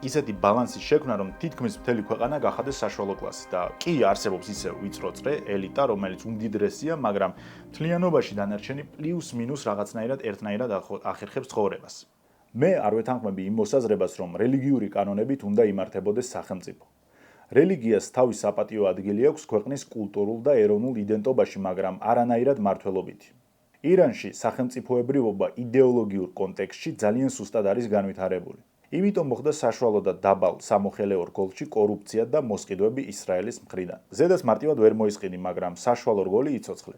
ისეთი ბალანსის შექმნა, რომ თითქმის მთელი ქვეყანა გახადეს საშუალო კლასი და კი არსებობს ისევ ვიწროწრე ელიტა, რომელიც უმდიდრესია, მაგრამ მთლიანობაში დანარჩენი პლუს-მინუს რაღაცნაირად ერთნაირად ახერხებს ცხოვრებას. მე არ ვეთანხმები იმ მოსაზრებას, რომ რელიგიური კანონებით უნდა იმართებოდეს სახელმწიფო. რელიგიას თავის საპატიო ადგილი აქვს ქვეყნის კულტურულ და ეროვნულ იდენტობაში, მაგრამ არანაირად მმართველობითი. ირანში სახელმწიფოებრიობა იდეოლოგიურ კონტექსტში ძალიან სუსტად არის განვითარებული. იმიტომ მოხდა საშუალო და დაბალ სამოხელეო რგოლში კორუფცია და მოსყიდვები ისრაელის მხრიდან. ზედაც მარტივად ვერ მოისყიდი, მაგრამ საშუალო რგოლი იცოცხლე.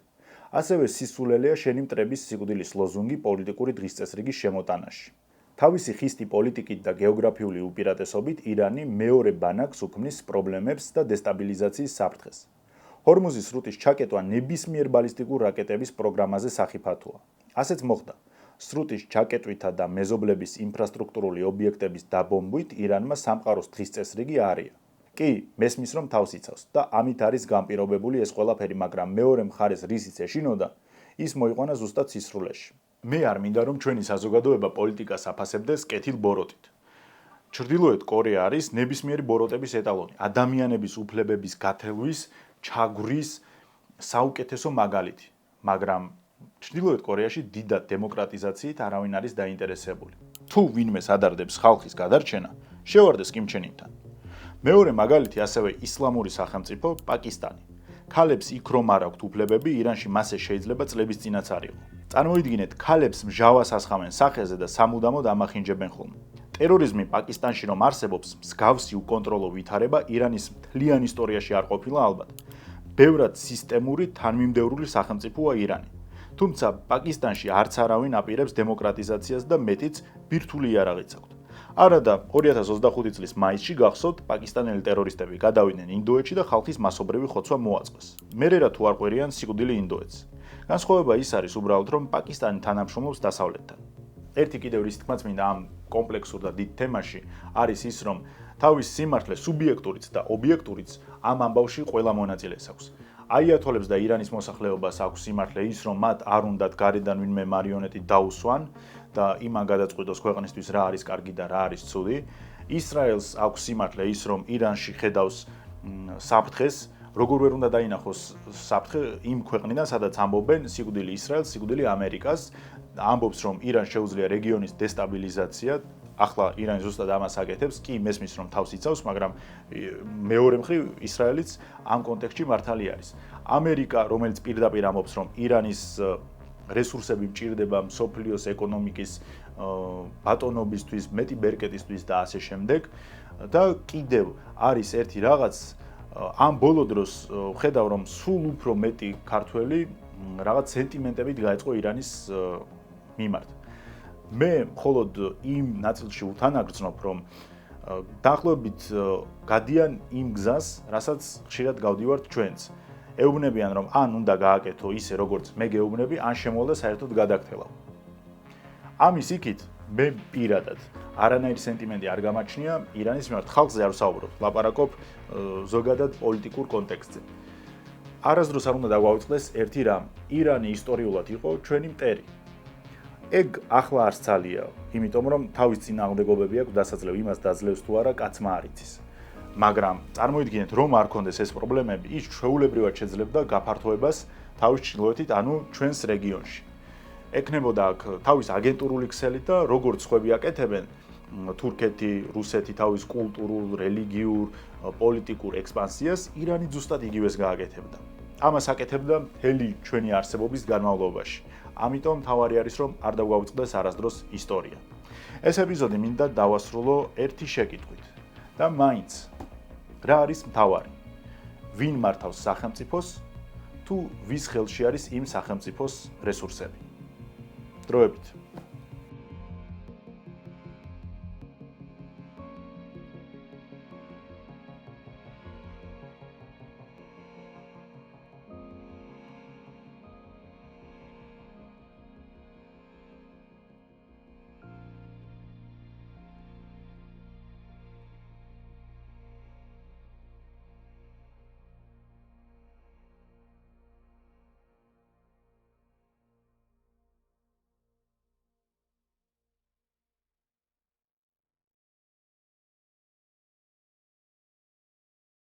ასევე სისულელეა შენი მტრების სიკვდილის ლოზუნგი პოლიტიკური დღისწესრიგის შემოტანაში. თავისი ხისტი პოლიტიკით და გეოგრაფიული უპირატესობით ირანი მეორე ბანაკს უქმნის პრობლემებს და დესტაბილიზაციის საფრთხეს. ჰორმუზის სრუტის ჩაკეტვა ნებისმიერ ბალისტიკურ რაკეტების პროგრამაზე სახიფათოა. ასეც მოხდა. სრუტის ჩაკეტვითა და მეზობლების ინფრასტრუქტურული ობიექტების დაბომბვით ირანმა სამყაროს დღის წესრიგი არია. კი, მესმის რომ თავს იცავს და ამით არის განპირობებული ეს ყველაფერი, მაგრამ მეორე მხარეს რისიც ეშინოდა, ის მოიყვანა ზუსტად სისრულეში. მე არ მინდა რომ ჩვენი საზოგადოება პოლიტიკას აფასებდეს კეთილ ბოროტით. ჩრდილოეთ კორეა არის ნებისმიერი ბოროტების ეტალონი, ადამიანების უფლებების გათელვის, ჩაგვრის საუკეთესო მაგალითი, მაგრამ ჩრდილოეთ კორეაში დიდად დემოკრატიზაციით არავინ არის დაინტერესებული. თუ ვინმეს ადარდებს ხალხის გადარჩენა, შევარდეს კიმ ჩენ ინთან. მეორე მაგალითი ასევე ისლამური სახელმწიფო პაკისტანი. ქალებს იქ რომ არ აქვთ უფლებები, ირანში მასე შეიძლება წლების წინაც არ იყო. წარმოიდგინეთ, ქალებს მჟავას ასხამენ სახეზე და სამუდამოდ ამახინჯებენ ხოლმე. ტერორიზმი პაკისტანში რომ არსებობს, მსგავსი უკონტროლო ვითარება ირანის მთლიან ისტორიაში არ ყოფილა ალბათ. ბევრად სისტემური თანმიმდევრული სახელმწიფოა ირანი. თუმცა პაკისტანში არც არავინ აპირებს დემოკრატიზაციას და მეტიც ბირთვული იარაღიც აქვთ. არადა 2025 წლის მაისში გახსოვთ, პაკისტანელი ტერორისტები გადავიდნენ ინდოეთში და ხალხის მასობრივი ხოცვა მოაწყეს. მერე რა თუ არ ყვერიან სიკვდილი ინდოეთს. განსხვავება ის არის უბრალოდ, რომ პაკისტანი თანამშრომლობს დასავლეთთან. ერთი კიდევ რის თქმაც მინდა ამ კომპლექსურ და დიდ თემაში არის ის, რომ თავის სიმართლე სუბიექტურიც და ობიექტურიც ამ ამბავში ყველა მონაწილეს აქვს. აიათოლებს და ირანის მოსახლეობას აქვს სიმართლე ის, რომ მათ არ უნდათ გარედან ვინმე მარიონეტი დაუსვან და იმან გადაწყვიტოს ქვეყნისთვის რა არის კარგი და რა არის ცუდი. ისრაელს აქვს სიმართლე ის, რომ ირანში ხედავს საფრთხეს, როგორ ვერ უნდა დაინახოს საფრთხე იმ ქვეყნიდან, სადაც ამბობენ სიკვდილი ისრაელს, სიკვდილი ამერიკას, ამბობს, რომ ირანს შეუძლია რეგიონის დესტაბილიზაცია. ახლა ირანი ზუსტად ამას აკეთებს, კი მესმის რომ თავს იცავს, მაგრამ მეორე მხრივ ისრაელიც ამ კონტექსტში მართალი არის. ამერიკა, რომელიც პირდაპირ ამბობს, რომ ირანის რესურსები მჭირდება მსოფლიოს ეკონომიკის ბატონობისთვის, მეტი ბერკეტისთვის და ასე შემდეგ და კიდევ არის ერთი რაღაც ამ ბოლო დროს ხედავ რომ სულ უფრო მეტი ქართველი რაღაც სენტიმენტებით გაეწყო ირანის მიმართ. მე მხოლოდ იმ ნაწილში უთანაგრძნობ, რომ დაახლოებით გადიან იმ გზას, რასაც ხშირად გავდივართ ჩვენც. ეუბნებიან, რომ ან უნდა გააკეთო ისე, როგორც მე გეუბნები, ან შემოვალ და საერთოდ გადაგთელავ. ამის იქით მე პირადად არანაირი სენტიმენტი არ გამაჩნია ირანის მიმართ. ხალხზე არ ვსაუბრობ, ლაპარაკობ ზოგადად პოლიტიკურ კონტექსტზე. არასდროს არ უნდა დაგვაუწყდეს ერთი რამ. ირანი ისტორიულად იყო ჩვენი მტერი. ეგ ახლა არც ძალია, იმიტომ რომ თავის წინააღმდეგობები აქვს დასაძლევ იმას დაძლევს თუ არა კაცმა არ იცის. მაგრამ წარმოიდგინეთ, რომ არ ქონდეს ეს პრობლემები, ის ჩვეულებრივად შეძლებდა გაფართოებას თავის ჩრდილოეთით, ანუ ჩვენს რეგიონში. ექნებოდა აქ თავის აგენტურული ქსელით და როგორც ხვები აკეთებენ, თურქეთი, რუსეთი თავის კულტურულ, რელიგიურ, პოლიტიკურ ექსპანსიას, ირანი ზუსტად იგივეს გააკეთებდა. ამას აკეთებდა მთელი ჩვენი არსებობის განმავლობაში. ამიტომ თავარი არის, რომ არ დაგვაუწყდეს არასდროს ისტორია. ეს ეპიზოდი მინდა დავასრულო ერთი შეკითხვით. და მაინც, რა არის მთავარი? ვინ მართავს სახელმწიფოს, თუ ვის ხელში არის იმ სახელმწიფოს რესურსები? დროებით.